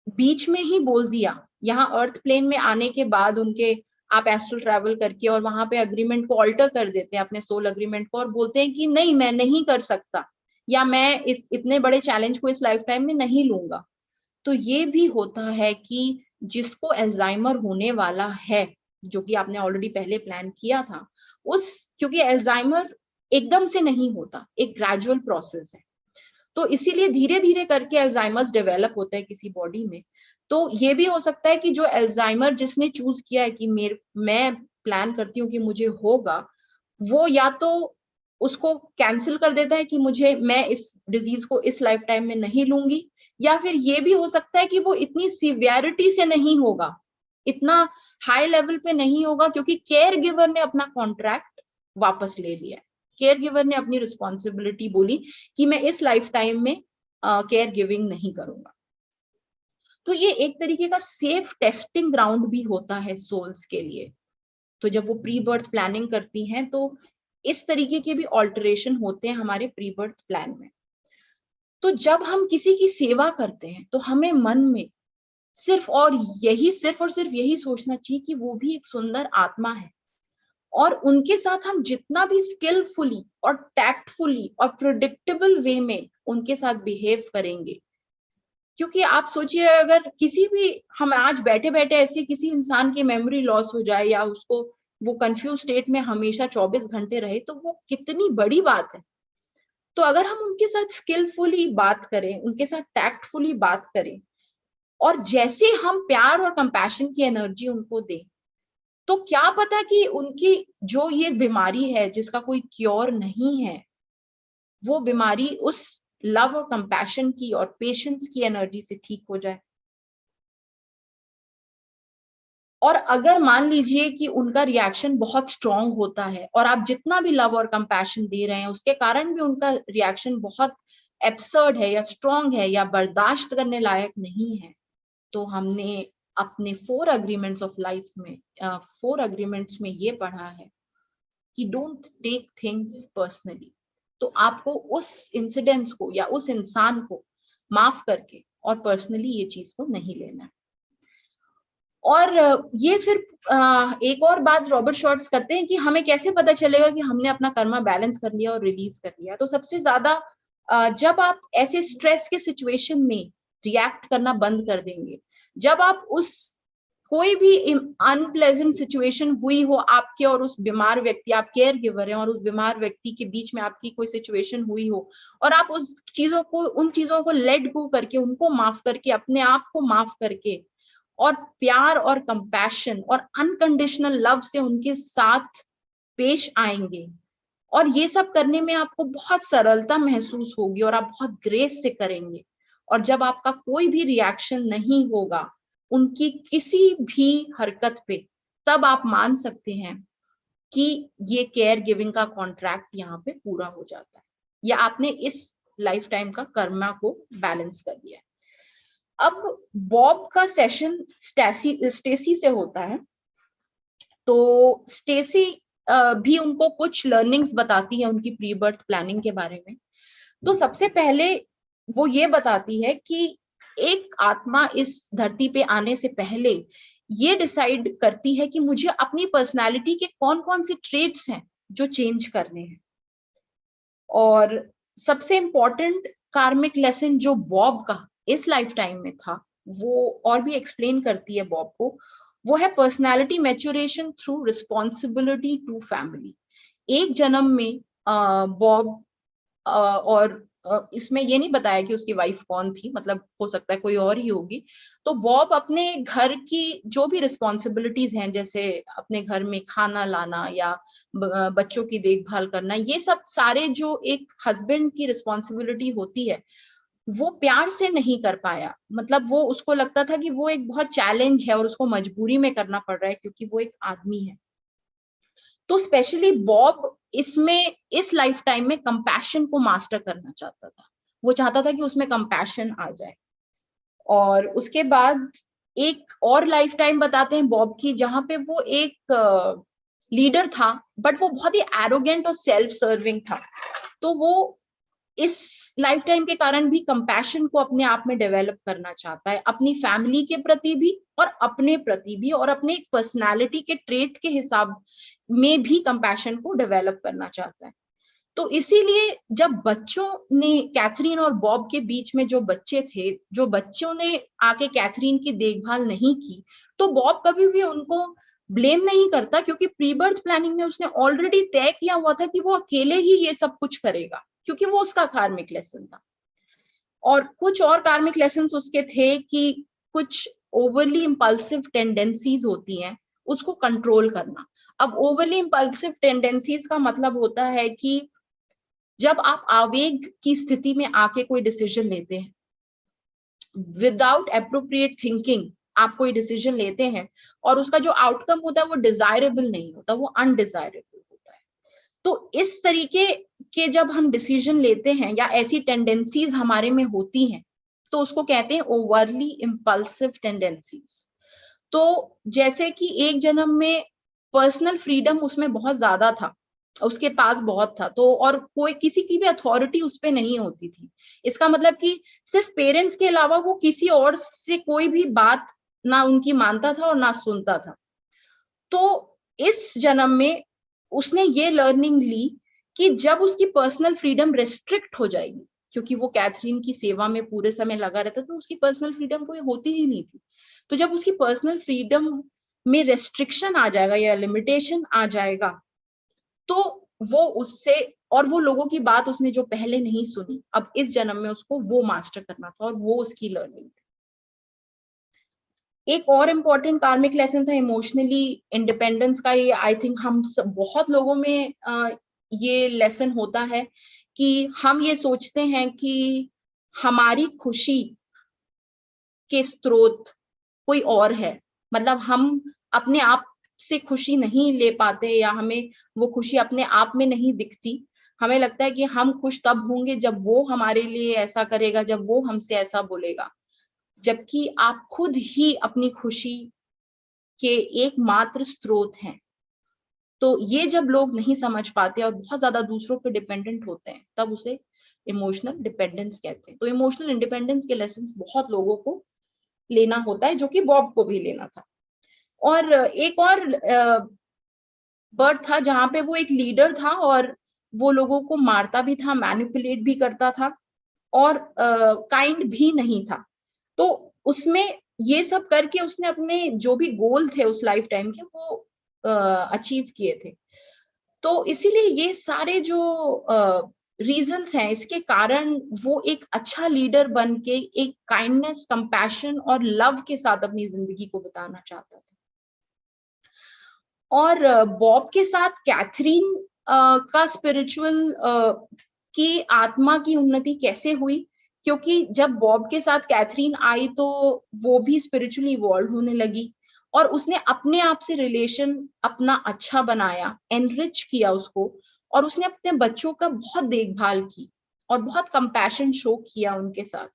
बीच में ही बोल दिया, यहाँ अर्थ प्लेन में आने के बाद उनके, आप एस्ट्रल ट्रैवल करके और वहां पे अग्रीमेंट को ऑल्टर कर देते हैं, अपने सोल अग्रीमेंट को, और बोलते हैं कि नहीं मैं नहीं कर सकता, या मैं इस इतने बड़े चैलेंज को इस लाइफ टाइम में नहीं लूंगा। तो ये भी होता है कि जिसको अल्जाइमर होने वाला है, जो कि आपने ऑलरेडी पहले प्लान किया था, क्योंकि अल्जाइमर एकदम से नहीं होता, एक ग्रेजुअल प्रोसेस है, तो इसीलिए धीरे धीरे करके अल्जाइमर्स डेवलप होता है किसी बॉडी में। तो ये भी हो सकता है कि जो अल्जाइमर जिसने चूज किया है कि मैं प्लान करती हूँ कि मुझे होगा, वो या तो उसको कैंसिल कर देता है कि मैं इस डिजीज को इस लाइफ टाइम में नहीं लूंगी, या फिर ये भी हो सकता है कि वो इतनी सिवियरिटी से नहीं होगा, इतना हाई लेवल पे नहीं होगा, क्योंकि केयर गिवर ने अपना कॉन्ट्रैक्ट वापस ले लिया है। केयर गिवर ने अपनी रिस्पॉन्सिबिलिटी बोली कि मैं इस लाइफ टाइम में केयर गिविंग नहीं करूंगा। तो ये एक तरीके का सेफ टेस्टिंग ग्राउंड भी होता है सोल्स के लिए। तो जब वो प्री बर्थ प्लानिंग करती हैं, तो इस तरीके के भी ऑल्टरेशन होते हैं हमारे प्री बर्थ प्लान में। तो जब हम किसी की सेवा करते हैं, तो हमें मन में सिर्फ और सिर्फ यही सोचना चाहिए कि वो भी एक सुंदर आत्मा है, और उनके साथ हम जितना भी स्किलफुली और टैक्टफुली और प्रिडिक्टेबल वे में उनके साथ बिहेव करेंगे, क्योंकि आप सोचिए अगर किसी भी, हम आज बैठे बैठे ऐसे किसी इंसान की मेमोरी लॉस हो जाए, या उसको वो कंफ्यूज स्टेट में हमेशा 24 घंटे रहे, तो वो कितनी बड़ी बात है। तो अगर हम उनके साथ स्किलफुली बात करें, उनके साथ टैक्टफुली बात करें, और जैसे हम प्यार और कंपैशन की एनर्जी उनको दें, तो क्या पता कि उनकी जो ये बीमारी है जिसका कोई क्योर नहीं है, वो बीमारी उस लव और कंपैशन की और पेशेंस की एनर्जी से ठीक हो जाए। और अगर मान लीजिए कि उनका रिएक्शन बहुत स्ट्रांग होता है, और आप जितना भी लव और कंपैशन दे रहे हैं उसके कारण भी उनका रिएक्शन बहुत एब्सर्ड है या स्ट्रांग है या बर्दाश्त करने लायक नहीं है, तो हमने अपने 4 अग्रीमेंट्स ऑफ लाइफ में 4 अग्रीमेंट्स में ये पढ़ा है कि डोंट टेक थिंग्स पर्सनली। तो आपको उस इंसिडेंट्स को या उस इंसान को माफ करके और पर्सनली ये चीज को नहीं लेना है। और ये फिर एक और बात रॉबर्ट शॉर्ट्स करते हैं कि हमें कैसे पता चलेगा कि हमने अपना कर्मा बैलेंस कर लिया और रिलीज कर लिया। तो सबसे ज्यादा जब आप ऐसे स्ट्रेस के सिचुएशन में रिएक्ट करना बंद कर देंगे, जब आप कोई भी अनप्लेजेंट सिचुएशन हुई हो आपके और उस बीमार व्यक्ति, आप केयर गिवर हैं और उस बीमार व्यक्ति के बीच में आपकी कोई सिचुएशन हुई हो, और आप उन चीजों को लेट गो करके, उनको माफ करके, अपने आप को माफ करके, और प्यार और कंपैशन और अनकंडीशनल लव से उनके साथ पेश आएंगे, और ये सब करने में आपको बहुत सरलता महसूस होगी और आप बहुत ग्रेस से करेंगे। और जब आपका कोई भी रिएक्शन नहीं होगा उनकी किसी भी हरकत पे, तब आप मान सकते हैं कि ये केयर गिविंग का कॉन्ट्रैक्ट यहाँ पे पूरा हो जाता है, या आपने इस लाइफ टाइम का कर्मा को बैलेंस कर दिया है। अब बॉब का सेशन स्टेसी से होता है, तो स्टेसी भी उनको कुछ लर्निंग्स बताती है उनकी प्री बर्थ प्लानिंग के बारे में। तो सबसे पहले वो ये बताती है कि एक आत्मा इस धरती पे आने से पहले ये डिसाइड करती है कि मुझे अपनी पर्सनालिटी के कौन कौन से ट्रेट्स हैं जो चेंज करने हैं। और सबसे इम्पोर्टेंट कार्मिक लेसन जो बॉब का इस लाइफ टाइम में था, वो और भी एक्सप्लेन करती है बॉब को, वो है personality maturation through responsibility to family. एक जन्म में बॉब और इसमें ये नहीं बताया कि उसकी वाइफ कौन थी, मतलब हो सकता है कोई और ही होगी। तो बॉब अपने घर की जो भी रिस्पॉन्सिबिलिटीज हैं, जैसे अपने घर में खाना लाना या बच्चों की देखभाल करना, ये सब सारे जो एक हस्बैंड की रिस्पॉन्सिबिलिटी होती है, वो प्यार से नहीं कर पाया। मतलब वो, उसको लगता था कि वो एक बहुत चैलेंज है और उसको मजबूरी में करना पड़ रहा है क्योंकि वो एक आदमी है। तो स्पेशली बॉब इसमें इस लाइफ टाइम में कंपैशन को मास्टर करना चाहता था। वो चाहता था कि उसमें कंपैशन आ जाए। और उसके बाद एक और लाइफ टाइम बताते हैं बॉब की, जहां पे वो एक लीडर था, बट वो बहुत ही एरोगेंट और सेल्फ सर्विंग था। तो वो इस लाइफ टाइम के कारण भी कंपैशन को अपने आप में डेवलप करना चाहता है, अपनी फैमिली के प्रति भी और अपने प्रति भी, और अपने पर्सनालिटी के ट्रेट के हिसाब में भी कंपैशन को डेवलप करना चाहता है। तो इसीलिए जब बच्चों ने, कैथरीन और बॉब के बीच में जो बच्चे थे, जो बच्चों ने आके कैथरीन की देखभाल नहीं की, तो बॉब कभी भी उनको ब्लेम नहीं करता, क्योंकि प्री बर्थ प्लानिंग में उसने ऑलरेडी तय किया हुआ था कि वो अकेले ही ये सब कुछ करेगा, क्योंकि वो उसका कार्मिक लेसन था। और कुछ और कार्मिक लेसन्स उसके थे कि कुछ ओवरली इंपल्सिव टेंडेंसीज होती हैं, उसको कंट्रोल करना। अब ओवरली इंपल्सिव टेंडेंसीज का मतलब होता है कि जब आप आवेग की स्थिति में आके कोई डिसीजन लेते हैं, विदाउट एप्रोप्रिएट थिंकिंग आप कोई डिसीजन लेते हैं, और उसका जो आउटकम होता है वो डिजायरेबल नहीं होता, वो अनडिजायरेबल होता है। तो इस तरीके के जब हम डिसीजन लेते हैं या ऐसी टेंडेंसीज हमारे में होती हैं, तो उसको कहते हैं ओवरली इंपल्सिव टेंडेंसीज। तो जैसे कि एक जन्म में पर्सनल फ्रीडम उसमें बहुत ज्यादा था, उसके पास बहुत था, तो और कोई किसी की भी अथॉरिटी उस पर नहीं होती थी। इसका मतलब कि सिर्फ पेरेंट्स के अलावा वो किसी और से कोई भी बात ना उनकी मानता था और ना सुनता था। तो इस जन्म में उसने ये लर्निंग ली कि जब उसकी पर्सनल फ्रीडम रेस्ट्रिक्ट हो जाएगी, क्योंकि वो कैथरीन की सेवा में पूरे समय लगा रहता, तो उसकी पर्सनल फ्रीडम कोई होती ही नहीं थी। तो जब उसकी पर्सनल फ्रीडम में रेस्ट्रिक्शन आ जाएगा या लिमिटेशन आ जाएगा, तो वो उससे, और वो लोगों की बात उसने जो पहले नहीं सुनी, अब इस जन्म में उसको वो मास्टर करना था, और वो उसकी लर्निंग थी। एक और इम्पोर्टेंट कार्मिक लेसन था इमोशनली इंडिपेंडेंस का। ये आई थिंक हम सब, बहुत लोगों में ये लेसन होता है कि हम ये सोचते हैं कि हमारी खुशी के स्रोत कोई और है। मतलब हम अपने आप से खुशी नहीं ले पाते, या हमें वो खुशी अपने आप में नहीं दिखती। हमें लगता है कि हम खुश तब होंगे जब वो हमारे लिए ऐसा करेगा, जब वो हमसे ऐसा बोलेगा, जबकि आप खुद ही अपनी खुशी के एकमात्र स्रोत हैं। तो ये जब लोग नहीं समझ पाते और बहुत ज्यादा दूसरों पर डिपेंडेंट होते हैं, तब उसे इमोशनल डिपेंडेंस कहते हैं। तो इमोशनल इंडिपेंडेंस के लेसन बहुत लोगों को लेना होता है, जो कि बॉब को भी लेना था। और एक और बर्थ था जहां पे वो एक लीडर था, और वो लोगों को मारता भी था, मैनिपुलेट भी करता था, और काइंड भी नहीं था। तो उसमें ये सब करके उसने अपने जो भी गोल थे उस लाइफ टाइम के, वो अचीव किए थे। तो इसीलिए ये सारे जो रीजंस हैं, इसके कारण वो एक अच्छा लीडर बन के एक काइंडनेस, कंपैशन और लव के साथ अपनी जिंदगी को बिताना चाहता था। और बॉब के साथ कैथरीन का स्पिरिचुअल की आत्मा की उन्नति कैसे हुई, क्योंकि जब बॉब के साथ कैथरीन आई तो वो भी स्पिरिचुअली इवॉल्व होने लगी, और उसने अपने आप से रिलेशन अपना अच्छा बनाया, एनरिच किया उसको, और उसने अपने बच्चों का बहुत देखभाल की और बहुत कंपैशन शो किया उनके साथ,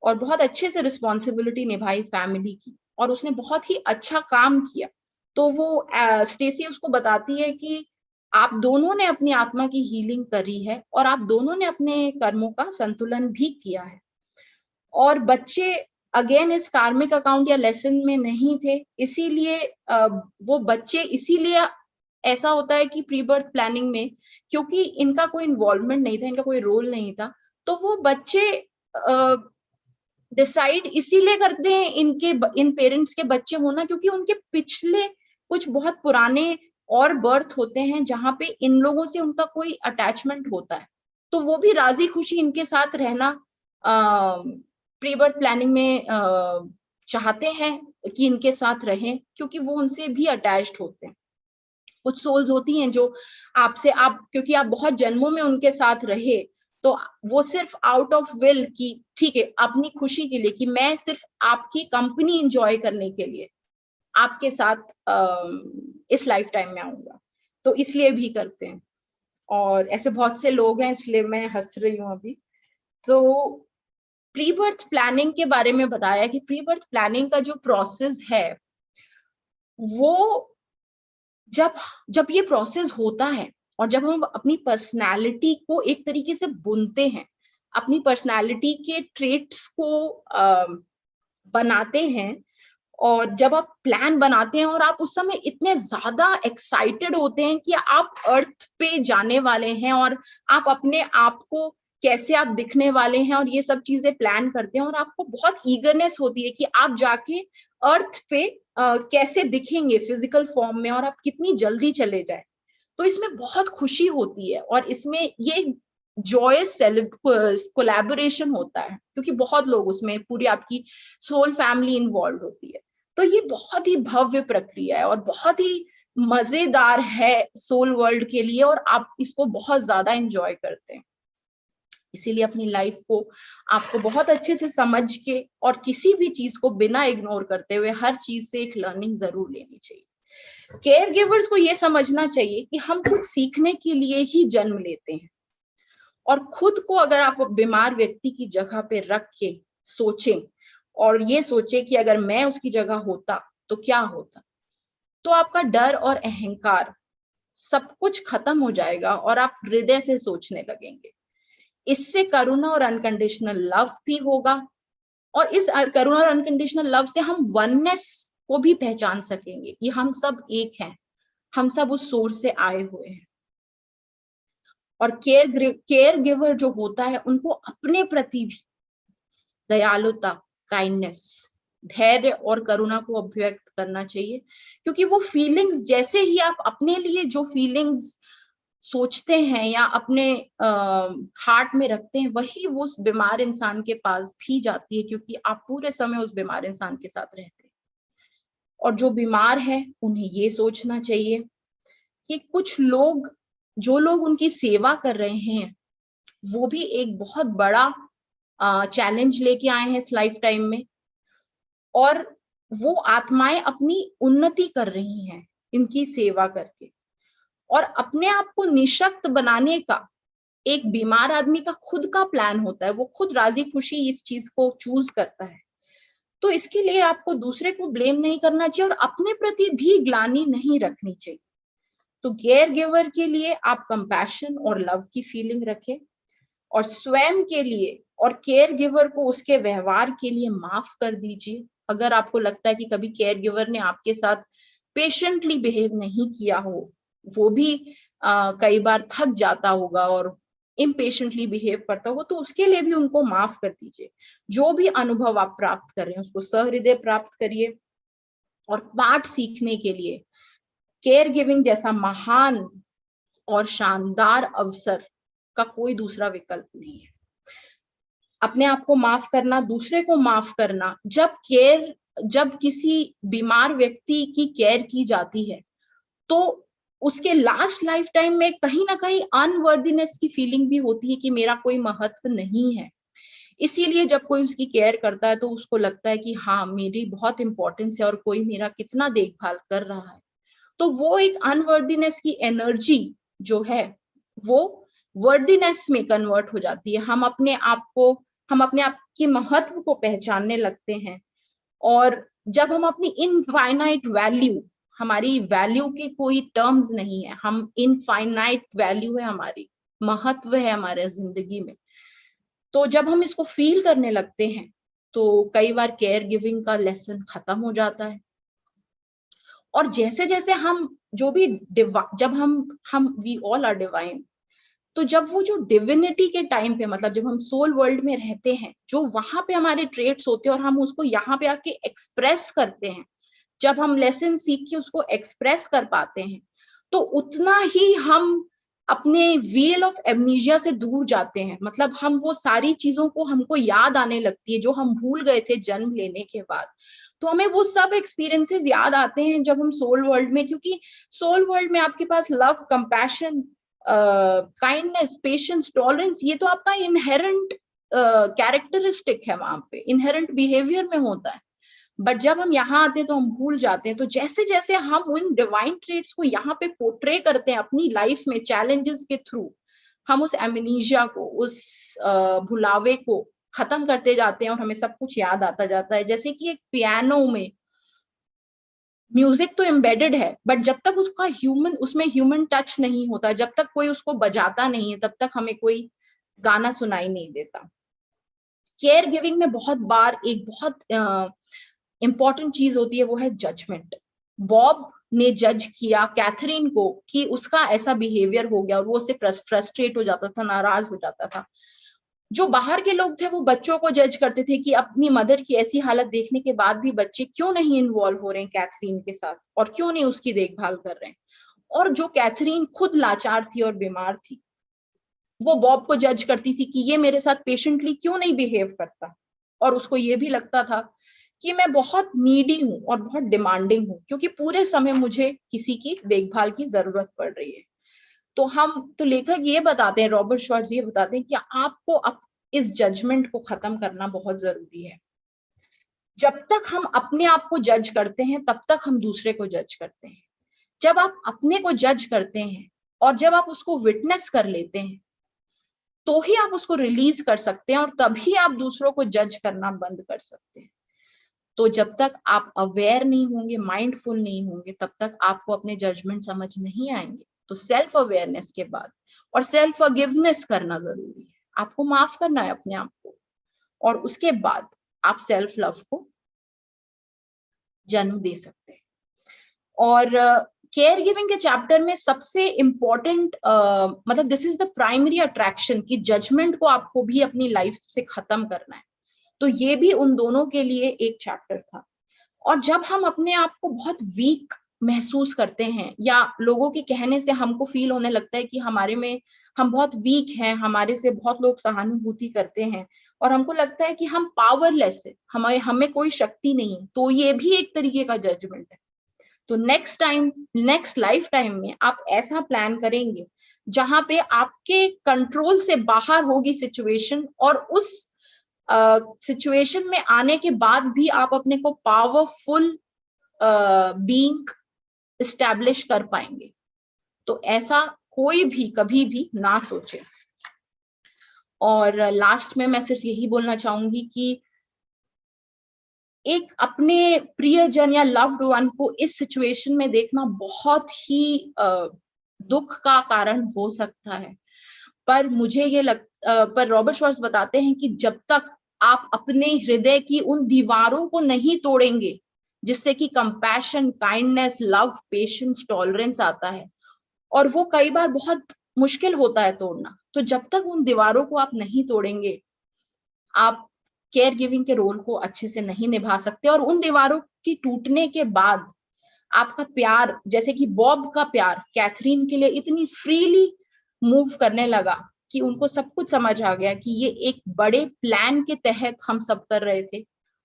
और बहुत अच्छे से रिस्पॉन्सिबिलिटी निभाई फैमिली की, और उसने बहुत ही अच्छा काम किया। तो वो स्टेसी उसको बताती है कि आप दोनों ने अपनी आत्मा की हीलिंग करी है, और आप दोनों ने अपने कर्मों का संतुलन भी किया है। और बच्चे अगेन इस कार्मिक अकाउंट या लेसन में नहीं थे, इसीलिए वो बच्चे इसीलिए ऐसा होता है कि प्री बर्थ प्लानिंग में, क्योंकि इनका कोई इन्वॉल्वमेंट नहीं था, इनका कोई रोल नहीं था, तो वो बच्चे डिसाइड इसीलिए करते हैं इन पेरेंट्स के बच्चे होना, क्योंकि उनके पिछले कुछ बहुत पुराने और बर्थ होते हैं जहां पे इन लोगों से उनका कोई अटैचमेंट होता है, तो वो भी राजी खुशी इनके साथ रहना प्री बर्थ प्लानिंग में चाहते हैं कि इनके साथ रहें, क्योंकि वो उनसे भी अटैच्ड होते हैं। कुछ सोल्स होती हैं जो आपसे, आप क्योंकि आप बहुत जन्मों में उनके साथ रहे, तो वो सिर्फ आउट ऑफ विल की ठीक है अपनी खुशी के लिए, कि मैं सिर्फ आपकी कंपनी इंजॉय करने के लिए आपके साथ इस लाइफ टाइम में आऊंगा, तो इसलिए भी करते हैं। और ऐसे बहुत से लोग हैं, इसलिए मैं हंस रही हूँ अभी। तो प्री बर्थ प्लानिंग के बारे में बताया कि प्री बर्थ प्लानिंग का जो प्रोसेस है, वो जब ये प्रोसेस होता है और जब हम अपनी पर्सनालिटी को एक तरीके से बुनते हैं, अपनी पर्सनालिटी के ट्रेट्स को बनाते हैं, और जब आप प्लान बनाते हैं और आप उस समय इतने ज्यादा एक्साइटेड होते हैं कि आप अर्थ पे जाने वाले हैं और आप अपने आप को कैसे आप दिखने वाले हैं और ये सब चीजें प्लान करते हैं, और आपको बहुत ईगरनेस होती है कि आप जाके अर्थ पे कैसे दिखेंगे फिजिकल फॉर्म में और आप कितनी जल्दी चले जाए, तो इसमें बहुत खुशी होती है और इसमें ये जॉयस कोलैबोरेशन होता है, क्योंकि बहुत लोग उसमें, पूरी आपकी सोल फैमिली इन्वॉल्व होती है। तो ये बहुत ही भव्य प्रक्रिया है और बहुत ही मजेदार है सोल वर्ल्ड के लिए, और आप इसको बहुत ज्यादा एंजॉय करते हैं। इसीलिए अपनी लाइफ को आपको बहुत अच्छे से समझ के और किसी भी चीज को बिना इग्नोर करते हुए हर चीज से एक लर्निंग जरूर लेनी चाहिए। केयर गिवर्स को ये समझना चाहिए कि हम कुछ सीखने के लिए ही जन्म लेते हैं, और खुद को अगर आप बीमार व्यक्ति की जगह पे रख के सोचें और ये सोचे कि अगर मैं उसकी जगह होता तो क्या होता, तो आपका डर और अहंकार सब कुछ खत्म हो जाएगा और आप हृदय से सोचने लगेंगे। इससे करुणा और अनकंडीशनल लव भी होगा, और इस करुणा और अनकंडीशनल लव से हम वननेस को भी पहचान सकेंगे कि हम सब एक हैं, हम सब उस सोर्स से आए हुए हैं। और केयर गिवर जो होता है उनको अपने प्रति भी दयालुता, काइंडनेस, धैर्य और करुणा को अभिव्यक्त करना चाहिए, क्योंकि वो फीलिंग्स, जैसे ही आप अपने लिए जो फीलिंग्स सोचते हैं या अपने हार्ट में रखते हैं, वही वो उस बीमार इंसान के पास भी जाती है, क्योंकि आप पूरे समय उस बीमार इंसान के साथ रहते हैं। और जो बीमार है उन्हें ये सोचना चाहिए कि कुछ लोग, जो लोग उनकी सेवा कर रहे हैं, वो भी एक बहुत बड़ा चैलेंज लेके आए हैं इस लाइफ टाइम में, और वो आत्माएं अपनी उन्नति कर रही हैं इनकी सेवा करके। और अपने आप को निशक्त बनाने का एक बीमार आदमी का खुद का प्लान होता है, वो खुद राजी खुशी इस चीज को चूज करता है। तो इसके लिए आपको दूसरे को ब्लेम नहीं करना चाहिए और अपने प्रति भी ग्लानि नहीं रखनी चाहिए। तो केयर गिवर के लिए आप कंपैशन और लव की फीलिंग रखें, और स्वयं के लिए और केयर गिवर को उसके व्यवहार के लिए माफ कर दीजिए। अगर आपको लगता है कि कभी केयर गिवर ने आपके साथ पेशेंटली बिहेव नहीं किया हो, वो भी कई बार थक जाता होगा और इम्पेशेंटली बिहेव करता होगा, तो उसके लिए भी उनको माफ कर दीजिए। जो भी अनुभव आप प्राप्त कर रहे हैं उसको सहृदय प्राप्त करिए, और पाठ सीखने के लिए केयर गिविंग जैसा महान और शानदार अवसर का कोई दूसरा विकल्प नहीं है। अपने आप को माफ करना, दूसरे को माफ करना, जब किसी बीमार व्यक्ति की केयर की जाती है तो उसके लास्ट लाइफ टाइम में कहीं ना कहीं अनवर्दीनेस की फीलिंग भी होती है कि मेरा कोई महत्व नहीं है। इसीलिए जब कोई उसकी केयर करता है तो उसको लगता है कि हाँ, मेरी बहुत इंपॉर्टेंस है और कोई मेरा कितना देखभाल कर रहा है। तो वो एक अनवर्दीनेस की एनर्जी जो है वो वर्दीनेस में कन्वर्ट हो जाती है। हम अपने आप के महत्व को पहचानने लगते हैं, और जब हम अपनी इनफाइनाइट वैल्यू, हमारी वैल्यू के कोई टर्म्स नहीं है, हम इनफाइनाइट वैल्यू है, हमारी महत्व है हमारे जिंदगी में, तो जब हम इसको फील करने लगते हैं तो कई बार केयर गिविंग का लेसन खत्म हो जाता है। और जैसे जैसे हम जो भी जब हम वी ऑल आर डिवाइन, तो जब वो जो डिविनिटी के टाइम पे, मतलब जब हम सोल वर्ल्ड में रहते हैं, जो वहां पे हमारे ट्रेट्स होते हैं और हम उसको यहाँ पे आके एक्सप्रेस करते हैं, जब हम लेसन सीख के उसको एक्सप्रेस कर पाते हैं, तो उतना ही हम अपने व्हील ऑफ एमनीजिया से दूर जाते हैं। मतलब हम वो सारी चीजों को हमको याद आने लगती है जो हम भूल गए थे जन्म लेने के बाद। तो हमें वो सब एक्सपीरियंसेस याद आते हैं जब हम सोल वर्ल्ड में, क्योंकि सोल वर्ल्ड में आपके पास love, compassion, kindness, patience, tolerance, ये तो आपका इनहेरेंट कैरेक्टरिस्टिक है, वहां पे इनहेरेंट बिहेवियर में होता है। बट जब हम यहाँ आते हैं तो हम भूल जाते हैं। तो जैसे जैसे हम उन डिवाइन ट्रेट्स को यहाँ पे पोर्ट्रे करते हैं अपनी लाइफ में चैलेंजेस के थ्रू, हम उस एमनीशिया को, उस भुलावे को खत्म करते जाते हैं और हमें सब कुछ याद आता जाता है। जैसे कि एक पियानो में म्यूजिक तो एम्बेडेड है, बट जब तक उसका उसमें ह्यूमन टच नहीं होता, जब तक कोई उसको बजाता नहीं है, तब तक हमें कोई गाना सुनाई नहीं देता। केयर गिविंग में बहुत बार एक बहुत इंपॉर्टेंट चीज होती है, वो है जजमेंट। बॉब ने जज किया कैथरीन को कि उसका ऐसा बिहेवियर हो गया, और वो उससे फ्रस्ट्रेट हो जाता था, नाराज हो जाता था। जो बाहर के लोग थे वो बच्चों को जज करते थे कि अपनी मदर की ऐसी हालत देखने के बाद भी बच्चे क्यों नहीं इन्वॉल्व हो रहे हैं कैथरीन के साथ, और क्यों नहीं उसकी देखभाल कर रहे हैं। और जो कैथरीन खुद लाचार थी और बीमार थी, वो बॉब को जज करती थी कि ये मेरे साथ पेशेंटली क्यों नहीं बिहेव करता। और उसको ये भी लगता था कि मैं बहुत नीडी हूं और बहुत डिमांडिंग हूं, क्योंकि पूरे समय मुझे किसी की देखभाल की जरूरत पड़ रही है। तो लेखक ये बताते हैं, रॉबर्ट शॉर्ट्ज ये बताते हैं कि आपको इस जजमेंट को खत्म करना बहुत जरूरी है। जब तक हम अपने आप को जज करते हैं, तब तक हम दूसरे को जज करते हैं। जब आप अपने को जज करते हैं और जब आप उसको विटनेस कर लेते हैं, तो ही आप उसको रिलीज कर सकते हैं, और तभी आप दूसरों को जज करना बंद कर सकते हैं। तो जब तक आप अवेयर नहीं होंगे, माइंडफुल नहीं होंगे, तब तक आपको अपने जजमेंट समझ नहीं आएंगे। तो सेल्फ अवेयरनेस के बाद और सेल्फ फॉरगिवनेस करना जरूरी है। आपको माफ करना है अपने आप को, और उसके बाद आप सेल्फ लव को जन्म दे सकते हैं। और केयर गिविंग के चैप्टर में सबसे इंपॉर्टेंट मतलब this is the primary attraction, कि जजमेंट को आपको भी अपनी लाइफ से खत्म करना है। तो ये भी उन दोनों के लिए एक चैप्टर था। और जब हम अपने आप को बहुत वीक महसूस करते हैं, या लोगों के कहने से हमको फील होने लगता है कि हम बहुत वीक हैं, हमारे से बहुत लोग सहानुभूति करते हैं, और हमको लगता है कि हम पावरलेस है, हमें कोई शक्ति नहीं, तो ये भी एक तरीके का जजमेंट है। तो नेक्स्ट लाइफ टाइम में आप ऐसा प्लान करेंगे जहां पे आपके कंट्रोल से बाहर होगी सिचुएशन, और उस सिचुएशन में आने के बाद भी आप अपने को पावरफुल बीइंग एस्टैब्लिश कर पाएंगे। तो ऐसा कोई भी कभी भी ना सोचे। और लास्ट में मैं सिर्फ यही बोलना चाहूंगी कि एक अपने प्रियजन या लव्ड वन को इस सिचुएशन में देखना बहुत ही दुख का कारण हो सकता है। पर पर रॉबर्ट शॉर्ट्ज बताते हैं कि जब तक आप अपने हृदय की उन दीवारों को नहीं तोड़ेंगे जिससे कि compassion, kindness, love, patience, tolerance आता है, और वो कई बार बहुत मुश्किल होता है तोड़ना, तो जब तक उन दीवारों को आप नहीं तोड़ेंगे, आप केयर गिविंग के रोल को अच्छे से नहीं निभा सकते। और उन दीवारों की टूटने के बाद आपका प्यार, जैसे कि बॉब का प्यार कैथरीन के लिए इतनी फ्रीली मूव करने लगा कि उनको सब कुछ समझ आ गया कि ये एक बड़े प्लान के तहत हम सब कर रहे थे,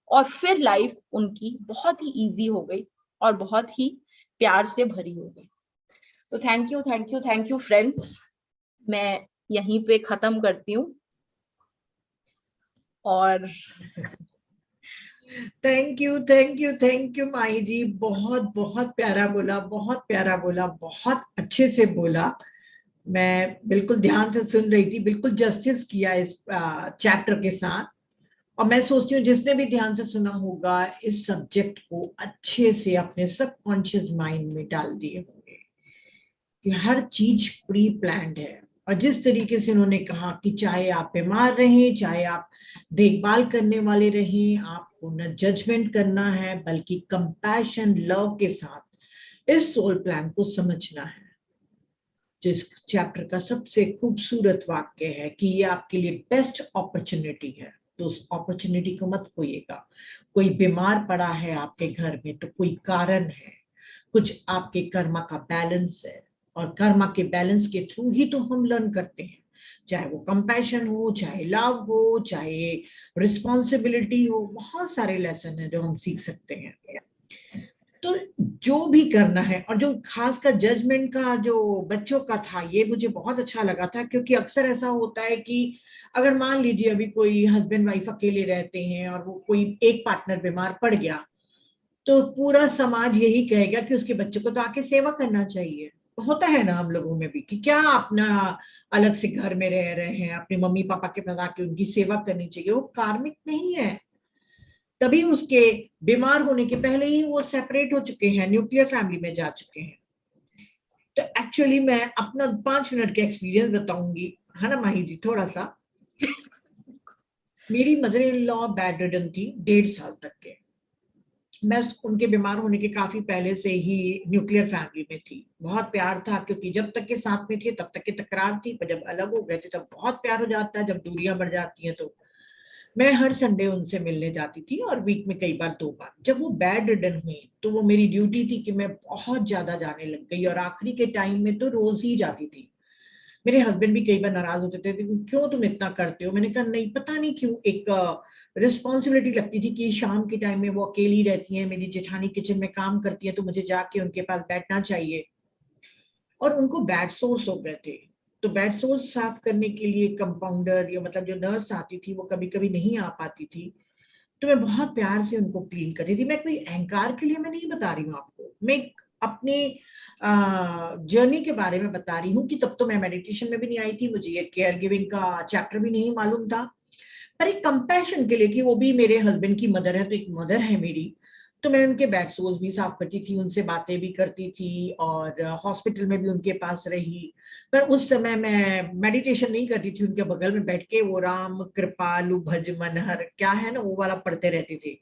और फिर लाइफ उनकी बहुत ही इजी हो गई और बहुत ही प्यार से भरी हो गई। तो थैंक यू फ्रेंड्स, मैं यहीं पे खत्म करती हूँ। और थैंक यू माही जी, बहुत बहुत प्यारा बोला, बहुत प्यारा बोला, बहुत अच्छे से बोला। मैं बिल्कुल ध्यान से सुन रही थी, बिल्कुल जस्टिस किया इस चैप्टर के साथ। और मैं सोचती हूँ जिसने भी ध्यान से सुना होगा इस सब्जेक्ट को अच्छे से अपने सबकॉन्शियस माइंड में डाल दिए होंगे कि हर चीज प्री प्लान्ड है। और जिस तरीके से उन्होंने कहा कि चाहे आप बीमार रहें, चाहे आप देखभाल करने वाले रहें, आपको न जजमेंट करना है बल्कि कंपैशन, लव के साथ इस सोल प्लान को समझना है। जो इस चैप्टर का सबसे खूबसूरत वाक्य है कि ये आपके लिए बेस्ट अपॉर्चुनिटी है, तो उस अपॉर्चुनिटी को मत खोइएगा। कोई बीमार पड़ा है आपके घर में तो कोई कारण है, कुछ आपके कर्मा का बैलेंस है, और कर्मा के बैलेंस के थ्रू ही तो हम लर्न करते हैं, चाहे वो कंपैशन हो, चाहे लव हो, चाहे रिस्पॉन्सिबिलिटी हो, बहुत सारे लेसन है जो हम सीख सकते हैं। तो जो भी करना है, और जो खास कर जजमेंट का जो बच्चों का था, ये मुझे बहुत अच्छा लगा था, क्योंकि अक्सर ऐसा होता है कि अगर मान लीजिए अभी कोई हस्बैंड वाइफ अकेले रहते हैं और वो कोई एक पार्टनर बीमार पड़ गया, तो पूरा समाज यही कहेगा कि उसके बच्चे को तो आके सेवा करना चाहिए। होता है ना हम लोगों में भी कि क्या अपना अलग से घर में रह रहे हैं, अपने मम्मी पापा के पास आके उनकी सेवा करनी चाहिए। वो कार्मिक नहीं है, तभी उसके बीमार होने के पहले ही वो सेपरेट हो चुके हैं, न्यूक्लियर फैमिली में जा चुके हैं। तो एक्चुअली मैं अपना 5 मिनट का एक्सपीरियंस बताऊंगी, है ना माही जी, थोड़ा सा। मेरी mother in law bed ridden थी 1.5 साल तक के। मैं उनके बीमार होने के काफी पहले से ही न्यूक्लियर फैमिली में थी। बहुत प्यार था, क्योंकि जब तक के साथ में थे तब तक की तकरार थी, पर जब अलग हो गए थे तब बहुत प्यार हो जाता है, जब दूरियां बढ़ जाती हैं तो। मैं हर संडे उनसे मिलने जाती थी, और वीक में कई बार 2 बार। जब वो बेड रिडन हुई तो वो मेरी ड्यूटी थी कि मैं बहुत ज्यादा जाने लग गई, और आखिरी के टाइम में तो रोज ही जाती थी। मेरे हस्बैंड भी कई बार नाराज होते थे, क्यों तुम इतना करते हो? मैंने कहा नहीं, पता नहीं क्यों एक रिस्पॉन्सिबिलिटी लगती थी कि शाम के टाइम में वो अकेली रहती हैं, मेरी जेठानी किचन में काम करती है, तो मुझे जाके उनके पास बैठना चाहिए। और उनको बैड सोर्स हो गए थे, तो बैड सोर्स साफ करने के लिए कंपाउंडर, या मतलब जो नर्स आती थी, वो कभी कभी नहीं आ पाती थी, तो मैं बहुत प्यार से उनको क्लीन कर रही थी। मैं कोई अहंकार के लिए मैं नहीं बता रही हूँ आपको, मैं अपने जर्नी के बारे में बता रही हूँ कि तब तो मैं मेडिटेशन में भी नहीं आई थी, मुझे ये केयर गिविंग का चैप्टर भी नहीं मालूम था। पर एक कंपैशन के लिए कि वो भी मेरे हस्बैंड की मदर है, तो एक मदर है मेरी, तो मैं उनके बैक सोल्स भी साफ करती थी, उनसे बातें भी करती थी, और हॉस्पिटल में भी उनके पास रही। पर उस समय मैं मेडिटेशन नहीं करती थी, उनके बगल में बैठ के वो राम कृपालु भज मनहर क्या है ना, वो वाला पढ़ते रहती थी।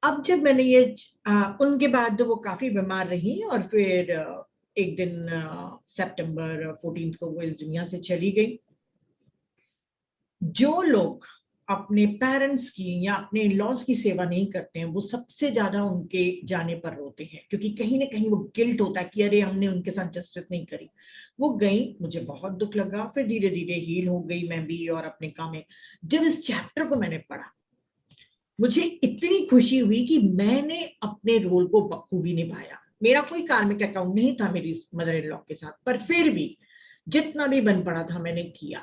अब जब मैंने ये उनके बाद वो काफी बीमार रही, और फिर एक दिन सितंबर 14 को वो इस दुनिया से चली गई। जो लोग अपने पेरेंट्स की या अपने लॉस की सेवा नहीं करते हैं, वो सबसे ज्यादा उनके जाने पर रोते हैं, क्योंकि कहीं ना कहीं वो गिल्ट होता है कि अरे हमने उनके साथ जस्टिस नहीं करी। वो गई, मुझे बहुत दुख लगा, फिर धीरे धीरे हील हो गई मैं भी और अपने काम में। जब इस चैप्टर को मैंने पढ़ा, मुझे इतनी खुशी हुई कि मैंने अपने रोल को बखूबी निभाया। मेरा कोई कार्मिक अकाउंट नहीं था मेरी मदर इन लॉ के साथ, पर फिर भी जितना भी बन पड़ा था मैंने किया,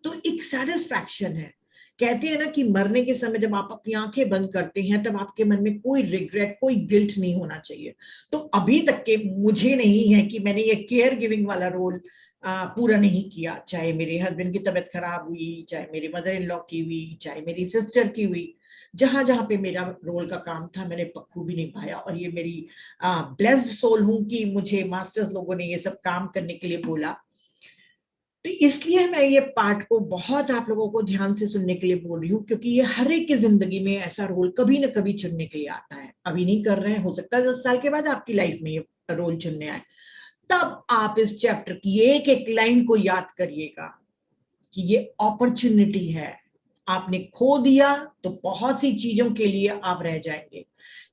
तो एक सेटिस्फैक्शन है। कहते हैं ना कि मरने के समय जब आप अपनी आंखें बंद करते हैं, तब आपके मन में कोई रिग्रेट, कोई गिल्ट नहीं होना चाहिए। तो अभी तक के मुझे नहीं है कि मैंने ये केयर गिविंग वाला रोल पूरा नहीं किया, चाहे मेरे हस्बैंड की तबीयत खराब हुई, चाहे मेरी मदर इन लॉ की हुई, चाहे मेरी सिस्टर की हुई। जहां जहां पे मेरा रोल का काम था मैंने बखूबी निभाया, और ये मेरी ब्लेस्ड सोल हूं कि मुझे मास्टर्स लोगों ने ये सब काम करने के लिए बोला। तो इसलिए मैं ये पार्ट को बहुत आप लोगों को ध्यान से सुनने के लिए बोल रही हूँ, क्योंकि ये हर एक की जिंदगी में ऐसा रोल कभी ना कभी चुनने के लिए आता है। अभी नहीं कर रहे हैं, हो सकता है 10 साल के बाद आपकी लाइफ में ये रोल चुनने आए। तब आप इस चैप्टर की एक एक लाइन को याद करिएगा कि ये अपॉर्चुनिटी है। आपने खो दिया तो बहुत सी चीजों के लिए आप रह जाएंगे।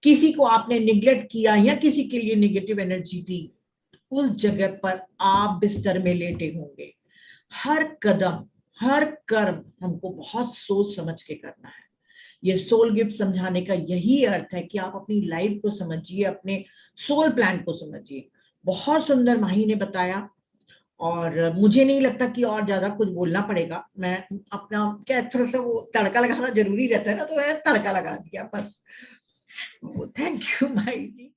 किसी को आपने निग्लेक्ट किया या किसी के लिए नेगेटिव एनर्जी दी, उस जगह पर आप बिस्तर में लेटे होंगे। हर कदम, हर कर्म हमको बहुत सोच समझ के करना है। ये सोल गिफ्ट समझाने का यही अर्थ है कि आप अपनी लाइफ को समझिए, अपने सोल प्लान को समझिए। बहुत सुंदर माही ने बताया, और मुझे नहीं लगता कि और ज्यादा कुछ बोलना पड़ेगा। मैं अपना क्या थोड़ा सा वो तड़का लगाना जरूरी रहता है ना, तो मैं तड़का लगा दिया बस। Thank you Mahi ji.